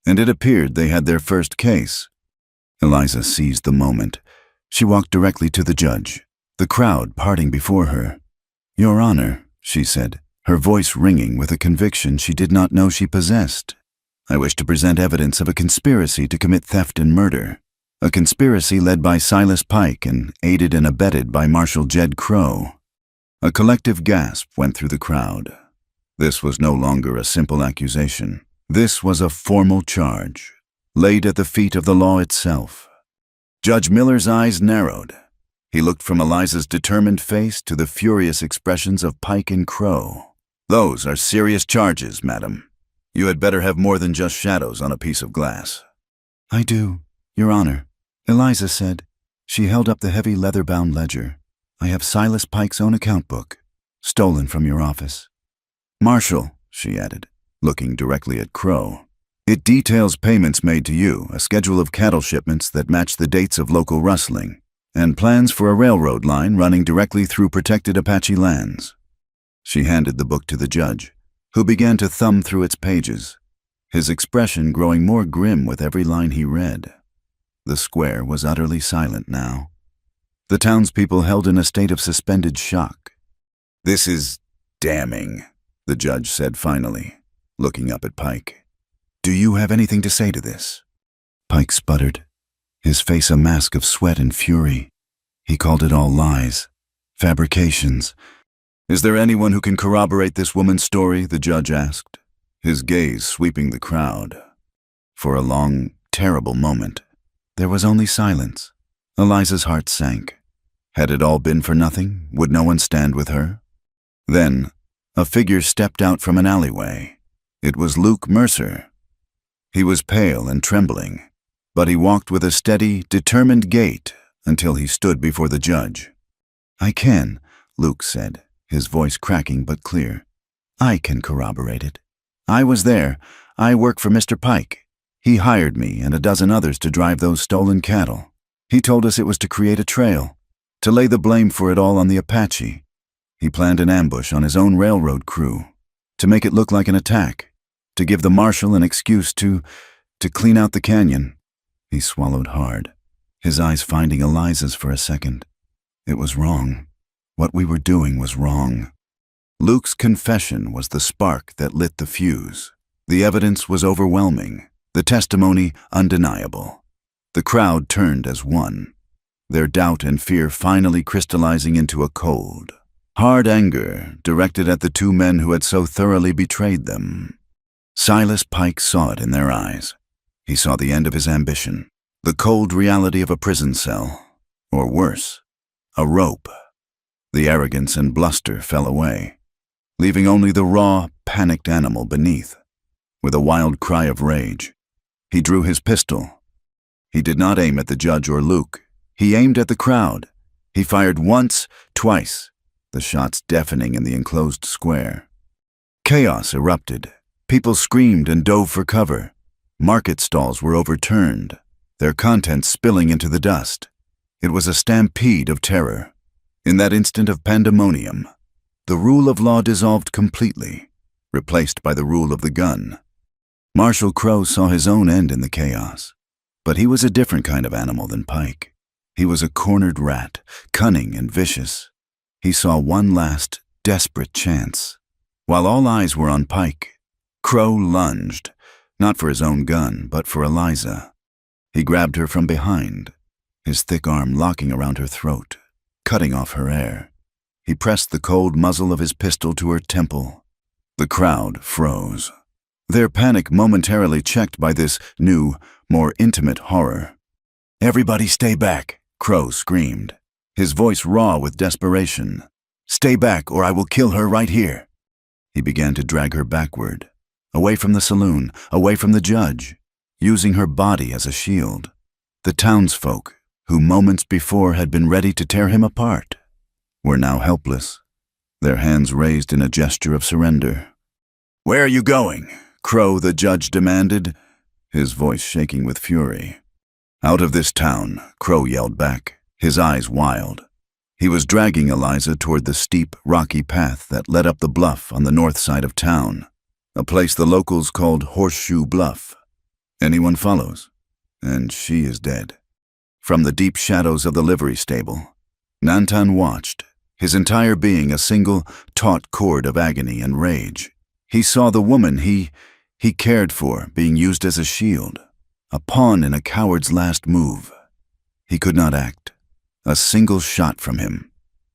and it appeared they had their first case. Eliza seized the moment. She walked directly to the judge, the crowd parting before her. "Your Honor," she said, her voice ringing with a conviction she did not know she possessed. "I wish to present evidence of a conspiracy to commit theft and murder. A conspiracy led by Silas Pike and aided and abetted by Marshal Jed Crowe." A collective gasp went through the crowd. This was no longer a simple accusation. This was a formal charge, laid at the feet of the law itself. Judge Miller's eyes narrowed. He looked from Eliza's determined face to the furious expressions of Pike and Crowe. "Those are serious charges, madam. You had better have more than just shadows on a piece of glass." "I do, Your Honor," Eliza said. She held up the heavy leather-bound ledger. "I have Silas Pike's own account book, stolen from your office." "Marshal," she added, looking directly at Crowe, "it details payments made to you, a schedule of cattle shipments that match the dates of local rustling, and plans for a railroad line running directly through protected Apache lands." She handed the book to the judge, who began to thumb through its pages, his expression growing more grim with every line he read. The square was utterly silent now. The townspeople held in a state of suspended shock. "This is damning," the judge said finally, looking up at Pike. "Do you have anything to say to this?" Pike sputtered, his face a mask of sweat and fury. He called it all lies, fabrications. "Is there anyone who can corroborate this woman's story?" the judge asked, his gaze sweeping the crowd. For a long, terrible moment, there was only silence. Eliza's heart sank. Had it all been for nothing? Would no one stand with her? Then, a figure stepped out from an alleyway. It was Luke Mercer. He was pale and trembling, but he walked with a steady, determined gait until he stood before the judge. "I can," Luke said, his voice cracking but clear. "I can corroborate it. I was there. I work for Mr. Pike. He hired me and a dozen others to drive those stolen cattle. He told us it was to create a trail, to lay the blame for it all on the Apache. He planned an ambush on his own railroad crew, to make it look like an attack, to give the marshal an excuse to clean out the canyon." He swallowed hard, his eyes finding Eliza's for a second. It was wrong. What we were doing was wrong. Luke's confession was the spark that lit the fuse. The evidence was overwhelming, the testimony undeniable. The crowd turned as one, their doubt and fear finally crystallizing into a cold, hard anger directed at the two men who had so thoroughly betrayed them. Silas Pike saw it in their eyes. He saw the end of his ambition, the cold reality of a prison cell, or worse, a rope. The arrogance and bluster fell away, leaving only the raw, panicked animal beneath. With a wild cry of rage, he drew his pistol. He did not aim at the judge or Luke. He aimed at the crowd. He fired once, twice, the shots deafening in the enclosed square. Chaos erupted. People screamed and dove for cover. Market stalls were overturned, their contents spilling into the dust. It was a stampede of terror. In that instant of pandemonium, the rule of law dissolved completely, replaced by the rule of the gun. Marshal Crowe saw his own end in the chaos. But he was a different kind of animal than Pike. He was a cornered rat, cunning and vicious. He saw one last, desperate chance. While all eyes were on Pike, Crow lunged, not for his own gun, but for Eliza. He grabbed her from behind, his thick arm locking around her throat, cutting off her air. He pressed the cold muzzle of his pistol to her temple. The crowd froze, their panic momentarily checked by this new, more intimate horror. "Everybody stay back," Crow screamed, his voice raw with desperation. "Stay back or I will kill her right here." He began to drag her backward, away from the saloon, away from the judge, using her body as a shield. The townsfolk, who moments before had been ready to tear him apart, were now helpless, their hands raised in a gesture of surrender. "Where are you going?" Crow, the judge, demanded, his voice shaking with fury. "Out of this town," Crow yelled back, his eyes wild. He was dragging Eliza toward the steep, rocky path that led up the bluff on the north side of town, a place the locals called Horseshoe Bluff. Anyone follows, and she is dead. From the deep shadows of the livery stable, Nantan watched, his entire being a single, taut chord of agony and rage. He saw the woman he cared for being used as a shield, a pawn in a coward's last move. He could not act. A single shot from him,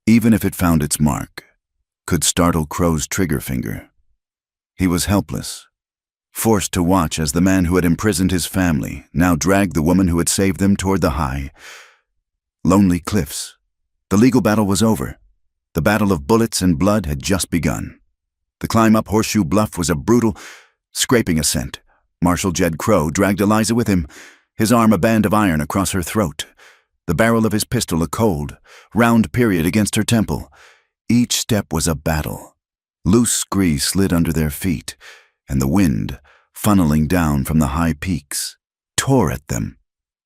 even if it found its mark, could startle Crow's trigger finger. He was helpless, forced to watch as the man who had imprisoned his family now dragged the woman who had saved them toward the high, lonely cliffs. The legal battle was over. The battle of bullets and blood had just begun. The climb up Horseshoe Bluff was a brutal, scraping ascent. Marshal Jed Crow dragged Eliza with him, his arm a band of iron across her throat, the barrel of his pistol a cold, round period against her temple. Each step was a battle. Loose scree slid under their feet, and the wind, funneling down from the high peaks, tore at them,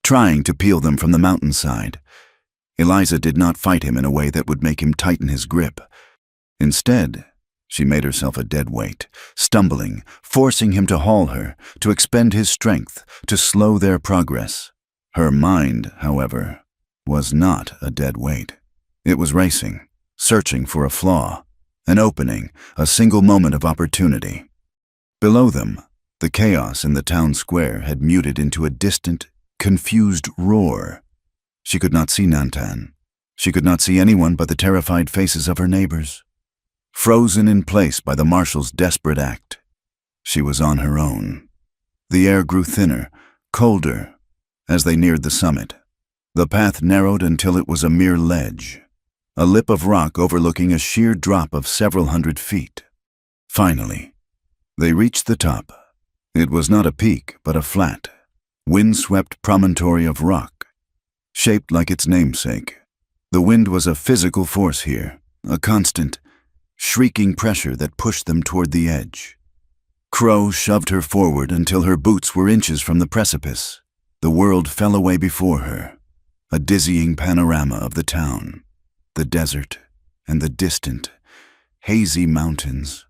trying to peel them from the mountainside. Eliza did not fight him in a way that would make him tighten his grip. Instead, she made herself a dead weight, stumbling, forcing him to haul her, to expend his strength, to slow their progress. Her mind, however, was not a dead weight. It was racing, searching for a flaw, an opening, a single moment of opportunity. Below them, the chaos in the town square had muted into a distant, confused roar. She could not see Nantan. She could not see anyone but the terrified faces of her neighbors. Frozen in place by the marshal's desperate act, she was on her own. The air grew thinner, colder, as they neared the summit. The path narrowed until it was a mere ledge, a lip of rock overlooking a sheer drop of several hundred feet. Finally, they reached the top. It was not a peak, but a flat, wind-swept promontory of rock, shaped like its namesake. The wind was a physical force here, a constant, shrieking pressure that pushed them toward the edge. Crow shoved her forward until her boots were inches from the precipice. The world fell away before her, a dizzying panorama of the town, the desert, and the distant, hazy mountains.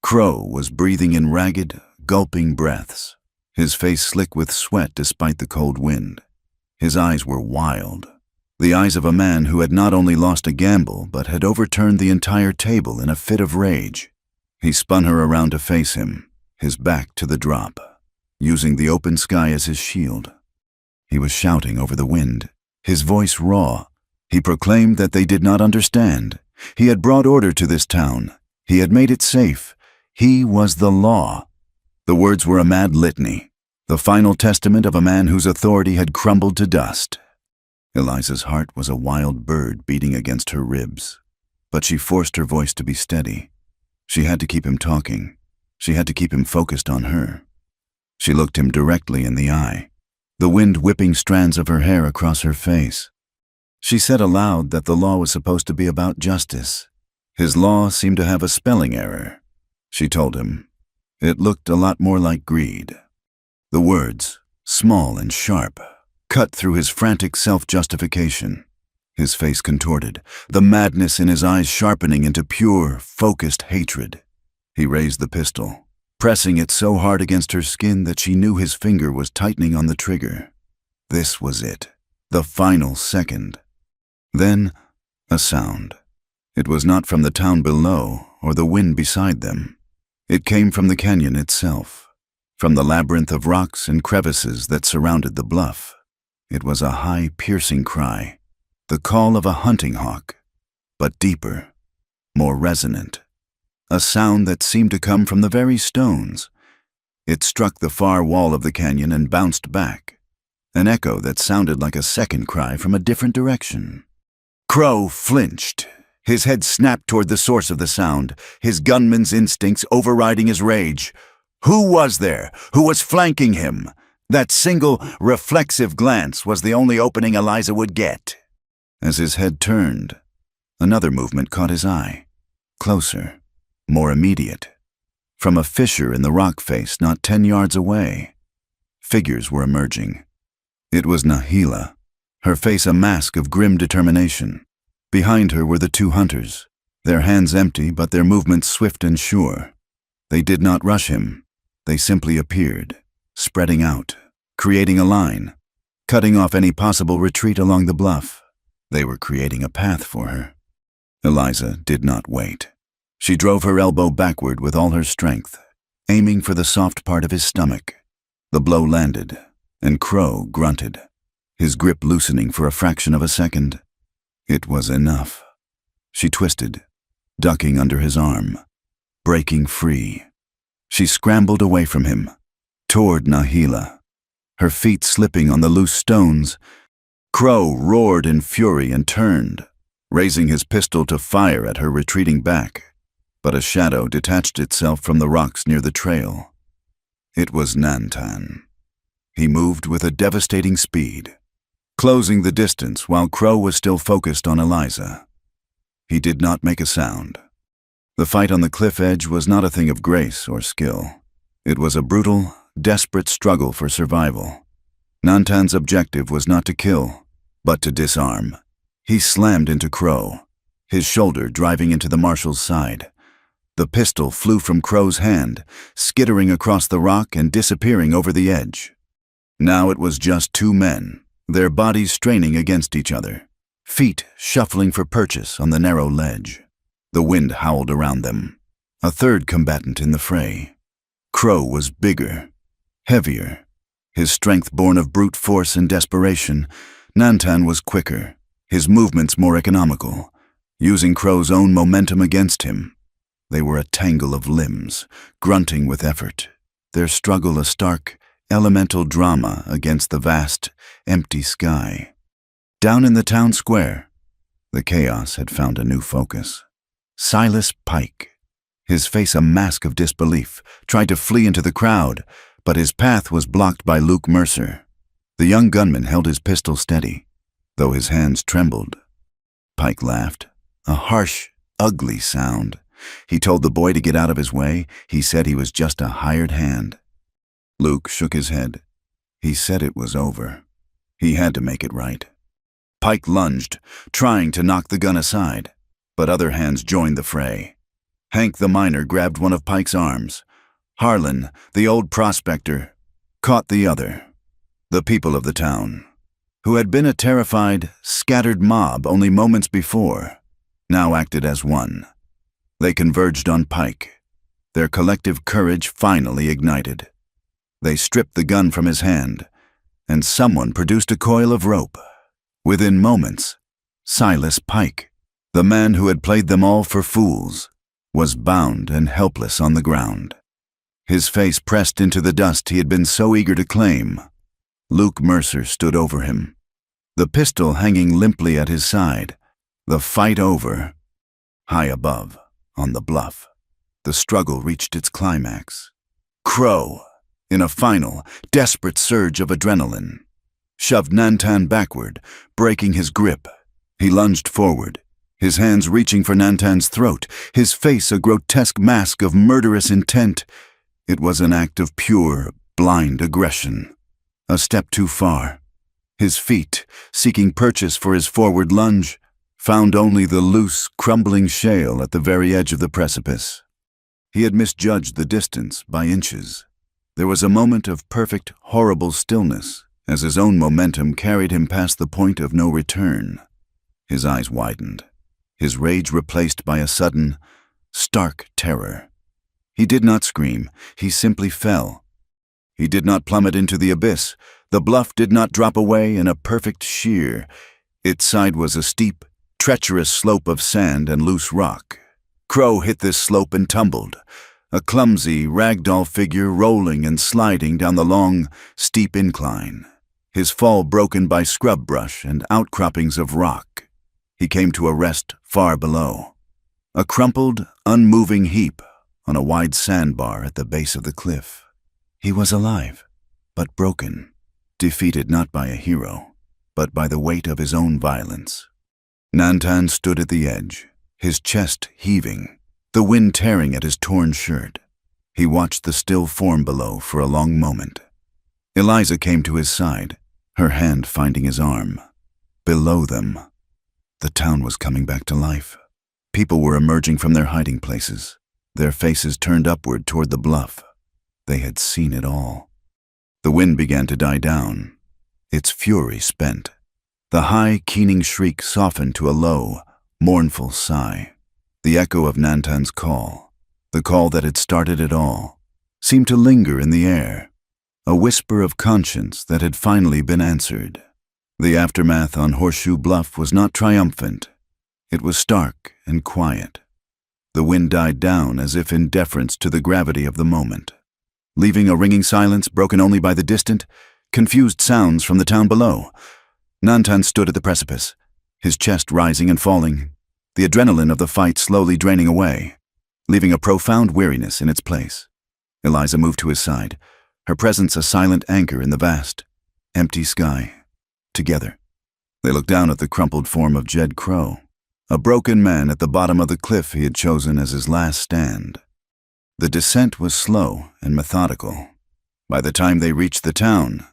Crow was breathing in ragged, gulping breaths, his face slick with sweat despite the cold wind. His eyes were wild, the eyes of a man who had not only lost a gamble but had overturned the entire table in a fit of rage. He spun her around to face him, his back to the drop, using the open sky as his shield. He was shouting over the wind, his voice raw. He proclaimed that they did not understand. He had brought order to this town. He had made it safe. He was the law. The words were a mad litany, the final testament of a man whose authority had crumbled to dust. Eliza's heart was a wild bird beating against her ribs, but she forced her voice to be steady. She had to keep him talking. She had to keep him focused on her. She looked him directly in the eye, the wind whipping strands of her hair across her face. She said aloud that the law was supposed to be about justice. His law seemed to have a spelling error. She told him. It looked a lot more like greed. The words, small and sharp, cut through his frantic self-justification. His face contorted, the madness in his eyes sharpening into pure, focused hatred. He raised the pistol, pressing it so hard against her skin that she knew his finger was tightening on the trigger. This was it, the final second. Then, a sound. It was not from the town below or the wind beside them. It came from the canyon itself, from the labyrinth of rocks and crevices that surrounded the bluff. It was a high, piercing cry, the call of a hunting hawk, but deeper, more resonant. A sound that seemed to come from the very stones. It struck the far wall of the canyon and bounced back, an echo that sounded like a second cry from a different direction. Crow flinched. His head snapped toward the source of the sound, his gunman's instincts overriding his rage. Who was there? Who was flanking him? That single, reflexive glance was the only opening Eliza would get. As his head turned, another movement caught his eye. Closer, more immediate. From a fissure in the rock face not 10 yards away, figures were emerging. It was Nahila, her face a mask of grim determination. Behind her were the two hunters, their hands empty but their movements swift and sure. They did not rush him. They simply appeared, spreading out, creating a line, cutting off any possible retreat along the bluff. They were creating a path for her. Eliza did not wait. She drove her elbow backward with all her strength, aiming for the soft part of his stomach. The blow landed, and Crow grunted, his grip loosening for a fraction of a second. It was enough. She twisted, ducking under his arm, breaking free. She scrambled away from him, toward Nahila, her feet slipping on the loose stones. Crow roared in fury and turned, raising his pistol to fire at her retreating back. But a shadow detached itself from the rocks near the trail. It was Nantan. He moved with a devastating speed, closing the distance while Crow was still focused on Eliza. He did not make a sound. The fight on the cliff edge was not a thing of grace or skill. It was a brutal, desperate struggle for survival. Nantan's objective was not to kill, but to disarm. He slammed into Crow, his shoulder driving into the marshal's side. The pistol flew from Crow's hand, skittering across the rock and disappearing over the edge. Now it was just two men, their bodies straining against each other, feet shuffling for purchase on the narrow ledge. The wind howled around them. A third combatant in the fray. Crow was bigger, heavier, his strength born of brute force and desperation. Nantan was quicker, his movements more economical, using Crow's own momentum against him. They were a tangle of limbs, grunting with effort, their struggle a stark, elemental drama against the vast, empty sky. Down in the town square, the chaos had found a new focus. Silas Pike, his face a mask of disbelief, tried to flee into the crowd, but his path was blocked by Luke Mercer. The young gunman held his pistol steady, though his hands trembled. Pike laughed, a harsh, ugly sound. He told the boy to get out of his way. He said he was just a hired hand. Luke shook his head. He said it was over. He had to make it right. Pike lunged, trying to knock the gun aside, but other hands joined the fray. Hank the miner grabbed one of Pike's arms. Harlan, the old prospector, caught the other. The people of the town, who had been a terrified, scattered mob only moments before, now acted as one. They converged on Pike, their collective courage finally ignited. They stripped the gun from his hand, and someone produced a coil of rope. Within moments, Silas Pike, the man who had played them all for fools, was bound and helpless on the ground. His face pressed into the dust he had been so eager to claim. Luke Mercer stood over him, the pistol hanging limply at his side, the fight over. High above, on the bluff, the struggle reached its climax. Crow, in a final, desperate surge of adrenaline, shoved Nantan backward, breaking his grip. He lunged forward, his hands reaching for Nantan's throat, his face a grotesque mask of murderous intent. It was an act of pure, blind aggression. A step too far. His feet, seeking purchase for his forward lunge, found only the loose, crumbling shale at the very edge of the precipice. He had misjudged the distance by inches. There was a moment of perfect, horrible stillness as his own momentum carried him past the point of no return. His eyes widened, his rage replaced by a sudden, stark terror. He did not scream, he simply fell. He did not plummet into the abyss. The bluff did not drop away in a perfect sheer. Its side was a steep, treacherous slope of sand and loose rock. Crow hit this slope and tumbled, a clumsy, ragdoll figure rolling and sliding down the long, steep incline, his fall broken by scrub brush and outcroppings of rock. He came to a rest far below, a crumpled, unmoving heap on a wide sandbar at the base of the cliff. He was alive, but broken, defeated not by a hero, but by the weight of his own violence. Nantan stood at the edge, his chest heaving, the wind tearing at his torn shirt. He watched the still form below for a long moment. Eliza came to his side, her hand finding his arm. Below them, the town was coming back to life. People were emerging from their hiding places, their faces turned upward toward the bluff. They had seen it all. The wind began to die down, its fury spent. The high, keening shriek softened to a low, mournful sigh. The echo of Nantan's call, the call that had started it all, seemed to linger in the air, a whisper of conscience that had finally been answered. The aftermath on Horseshoe Bluff was not triumphant. It was stark and quiet. The wind died down as if in deference to the gravity of the moment, leaving a ringing silence broken only by the distant, confused sounds from the town below. Nantan stood at the precipice, his chest rising and falling, the adrenaline of the fight slowly draining away, leaving a profound weariness in its place. Eliza moved to his side, her presence a silent anchor in the vast, empty sky. Together, they looked down at the crumpled form of Jed Crow, a broken man at the bottom of the cliff he had chosen as his last stand. The descent was slow and methodical. By the time they reached the town,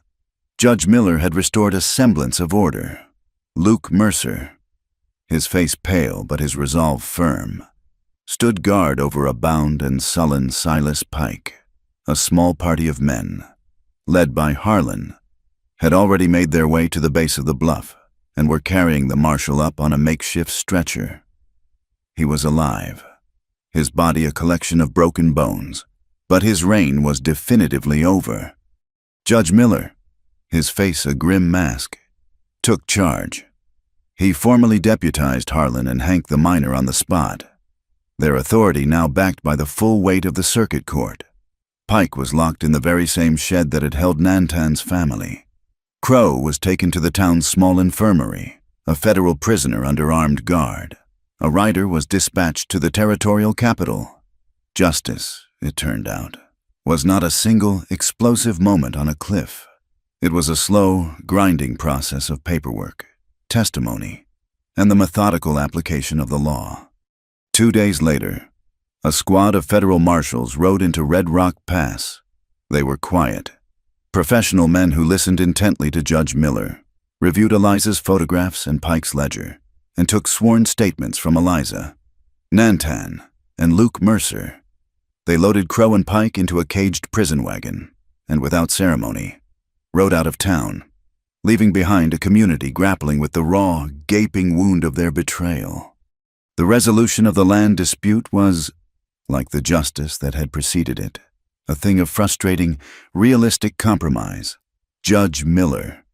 Judge Miller had restored a semblance of order. Luke Mercer, his face pale but his resolve firm, stood guard over a bound and sullen Silas Pike. A small party of men, led by Harlan, had already made their way to the base of the bluff and were carrying the marshal up on a makeshift stretcher. He was alive, his body a collection of broken bones, but his reign was definitively over. Judge Miller, his face a grim mask, took charge. He formally deputized Harlan and Hank the Miner on the spot, their authority now backed by the full weight of the circuit court. Pike was locked in the very same shed that had held Nantan's family. Crow was taken to the town's small infirmary, a federal prisoner under armed guard. A rider was dispatched to the territorial capital. Justice, it turned out, was not a single explosive moment on a cliff. It was a slow, grinding process of paperwork, testimony, and the methodical application of the law. 2 days later, a squad of federal marshals rode into Red Rock Pass. They were quiet, professional men who listened intently to Judge Miller, reviewed Eliza's photographs and Pike's ledger, and took sworn statements from Eliza, Nantan, and Luke Mercer. They loaded Crow and Pike into a caged prison wagon, and without ceremony, rode out of town, leaving behind a community grappling with the raw, gaping wound of their betrayal. The resolution of the land dispute was, like the justice that had preceded it, a thing of frustrating, realistic compromise. Judge Miller,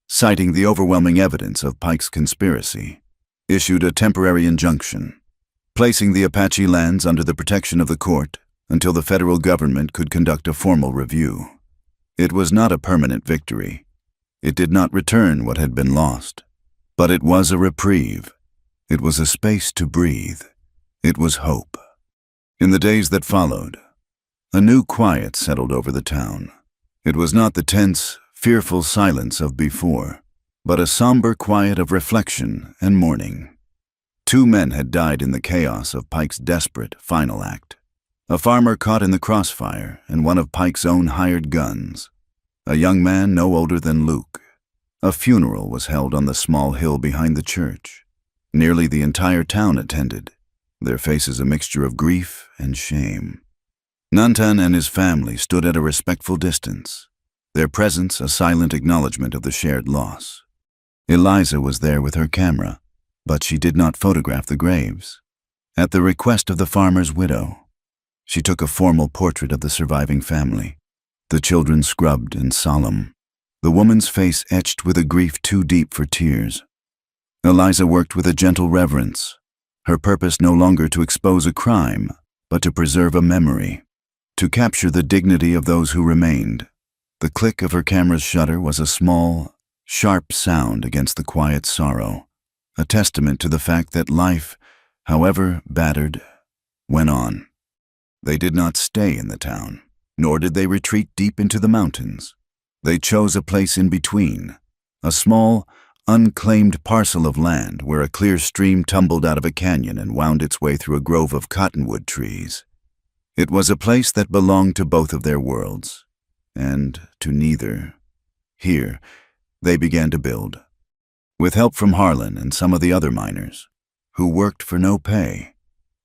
citing the overwhelming evidence of Pike's conspiracy, issued a temporary injunction, placing the Apache lands under the protection of the court until the federal government could conduct a formal review. It was not a permanent victory. It did not return what had been lost, but it was a reprieve. It was a space to breathe. It was hope. In the days that followed, a new quiet settled over the town. It was not the tense, fearful silence of before, but a somber quiet of reflection and mourning. 2 men had died in the chaos of Pike's desperate final act. A farmer caught in the crossfire and one of Pike's own hired guns. A young man no older than Luke. A funeral was held on the small hill behind the church. Nearly the entire town attended, their faces a mixture of grief and shame. Nantan and his family stood at a respectful distance, their presence a silent acknowledgement of the shared loss. Eliza was there with her camera, but she did not photograph the graves. At the request of the farmer's widow, she took a formal portrait of the surviving family, the children scrubbed and solemn, the woman's face etched with a grief too deep for tears. Eliza worked with a gentle reverence, her purpose no longer to expose a crime, but to preserve a memory, to capture the dignity of those who remained. The click of her camera's shutter was a small, sharp sound against the quiet sorrow, a testament to the fact that life, however battered, went on. They did not stay in the town, nor did they retreat deep into the mountains. They chose a place in between, a small, unclaimed parcel of land where a clear stream tumbled out of a canyon and wound its way through a grove of cottonwood trees. It was a place that belonged to both of their worlds, and to neither. Here, they began to build, with help from Harlan and some of the other miners, who worked for no pay,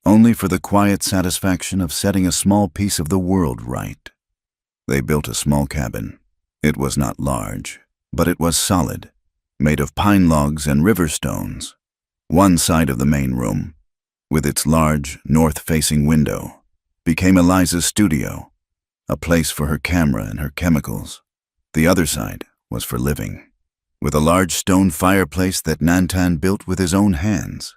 only for the quiet satisfaction of setting a small piece of the world right. They built a small cabin. It was not large, but it was solid, made of pine logs and river stones. One side of the main room, with its large, north-facing window, became Eliza's studio, a place for her camera and her chemicals. The other side was for living, with a large stone fireplace that Nantan built with his own hands.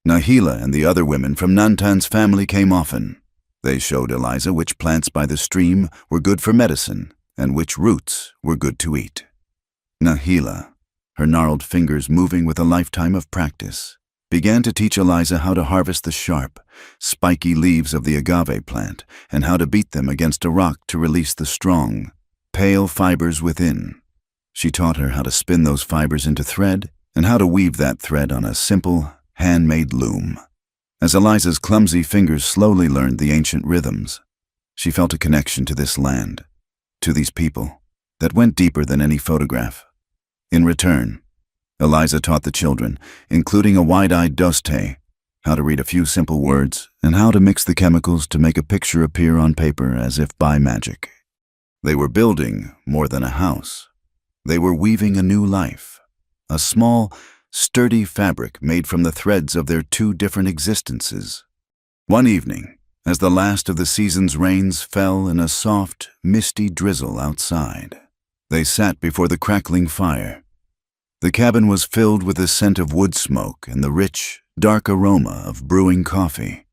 Nahila and the other women from Nantan's family came often. They showed Eliza which plants by the stream were good for medicine and which roots were good to eat. Nahila, her gnarled fingers moving with a lifetime of practice, began to teach Eliza how to harvest the sharp, spiky leaves of the agave plant and how to beat them against a rock to release the strong, pale fibers within. She taught her how to spin those fibers into thread and how to weave that thread on a simple, handmade loom. As Eliza's clumsy fingers slowly learned the ancient rhythms, she felt a connection to this land, to these people, that went deeper than any photograph. In return, Eliza taught the children, including a wide-eyed Doste, how to read a few simple words and how to mix the chemicals to make a picture appear on paper as if by magic. They were building more than a house. They were weaving a new life, a small, sturdy fabric made from the threads of their two different existences. One evening, as the last of the season's rains fell in a soft, misty drizzle outside, they sat before the crackling fire. The cabin was filled with the scent of wood smoke and the rich, dark aroma of brewing coffee.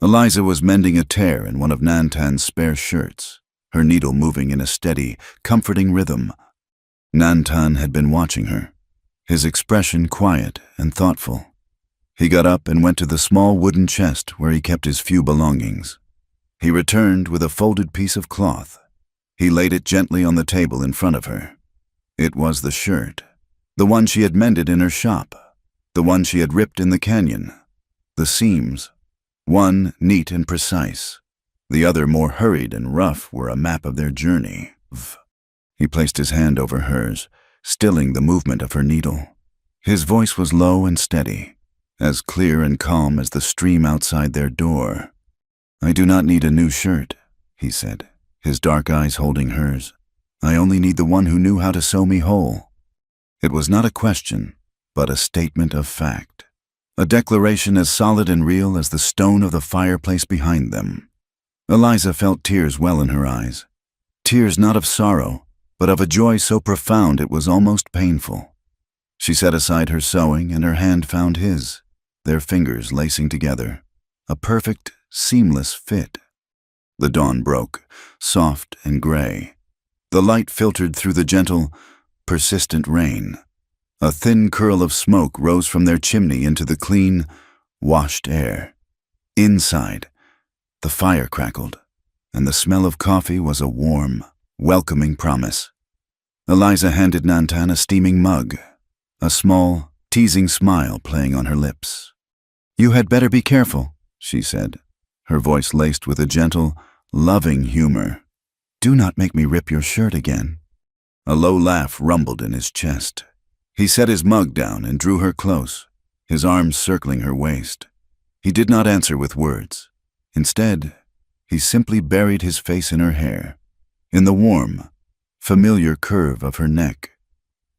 Eliza was mending a tear in one of Nantan's spare shirts, her needle moving in a steady, comforting rhythm. Nantan had been watching her, his expression quiet and thoughtful. He got up and went to the small wooden chest where he kept his few belongings. He returned with a folded piece of cloth. He laid it gently on the table in front of her. It was the shirt, the one she had mended in her shop, the one she had ripped in the canyon. The seams, one neat and precise, the other more hurried and rough, were a map of their journey. He placed his hand over hers, stilling the movement of her needle. His voice was low and steady, as clear and calm as the stream outside their door. "I do not need a new shirt," he said, his dark eyes holding hers. "I only need the one who knew how to sew me whole." It was not a question, but a statement of fact, a declaration as solid and real as the stone of the fireplace behind them. Eliza felt tears well in her eyes, tears not of sorrow, but of a joy so profound it was almost painful. She set aside her sewing and her hand found his, their fingers lacing together, a perfect, seamless fit. The dawn broke, soft and gray. The light filtered through the gentle, persistent rain. A thin curl of smoke rose from their chimney into the clean, washed air. Inside, the fire crackled, and the smell of coffee was a warm, welcoming promise. Eliza handed Nantan a steaming mug, a small, teasing smile playing on her lips. "You had better be careful," she said, her voice laced with a gentle, loving humor. "Do not make me rip your shirt again." A low laugh rumbled in his chest. He set his mug down and drew her close, his arms circling her waist. He did not answer with words. Instead, he simply buried his face in her hair. In the warm, familiar curve of her neck.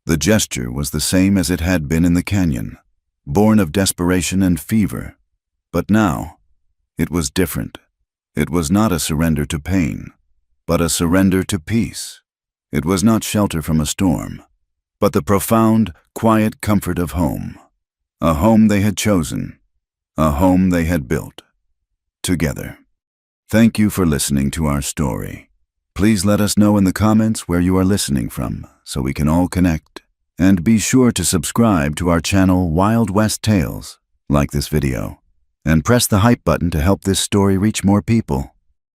The gesture was the same as it had been in the canyon, born of desperation and fever. But now, it was different. It was not a surrender to pain, but a surrender to peace. It was not shelter from a storm, but the profound, quiet comfort of home. A home they had chosen, a home they had built, together. Thank you for listening to our story. Please let us know in the comments where you are listening from so we can all connect. And be sure to subscribe to our channel Wild West Tales, like this video, and press the hype button to help this story reach more people.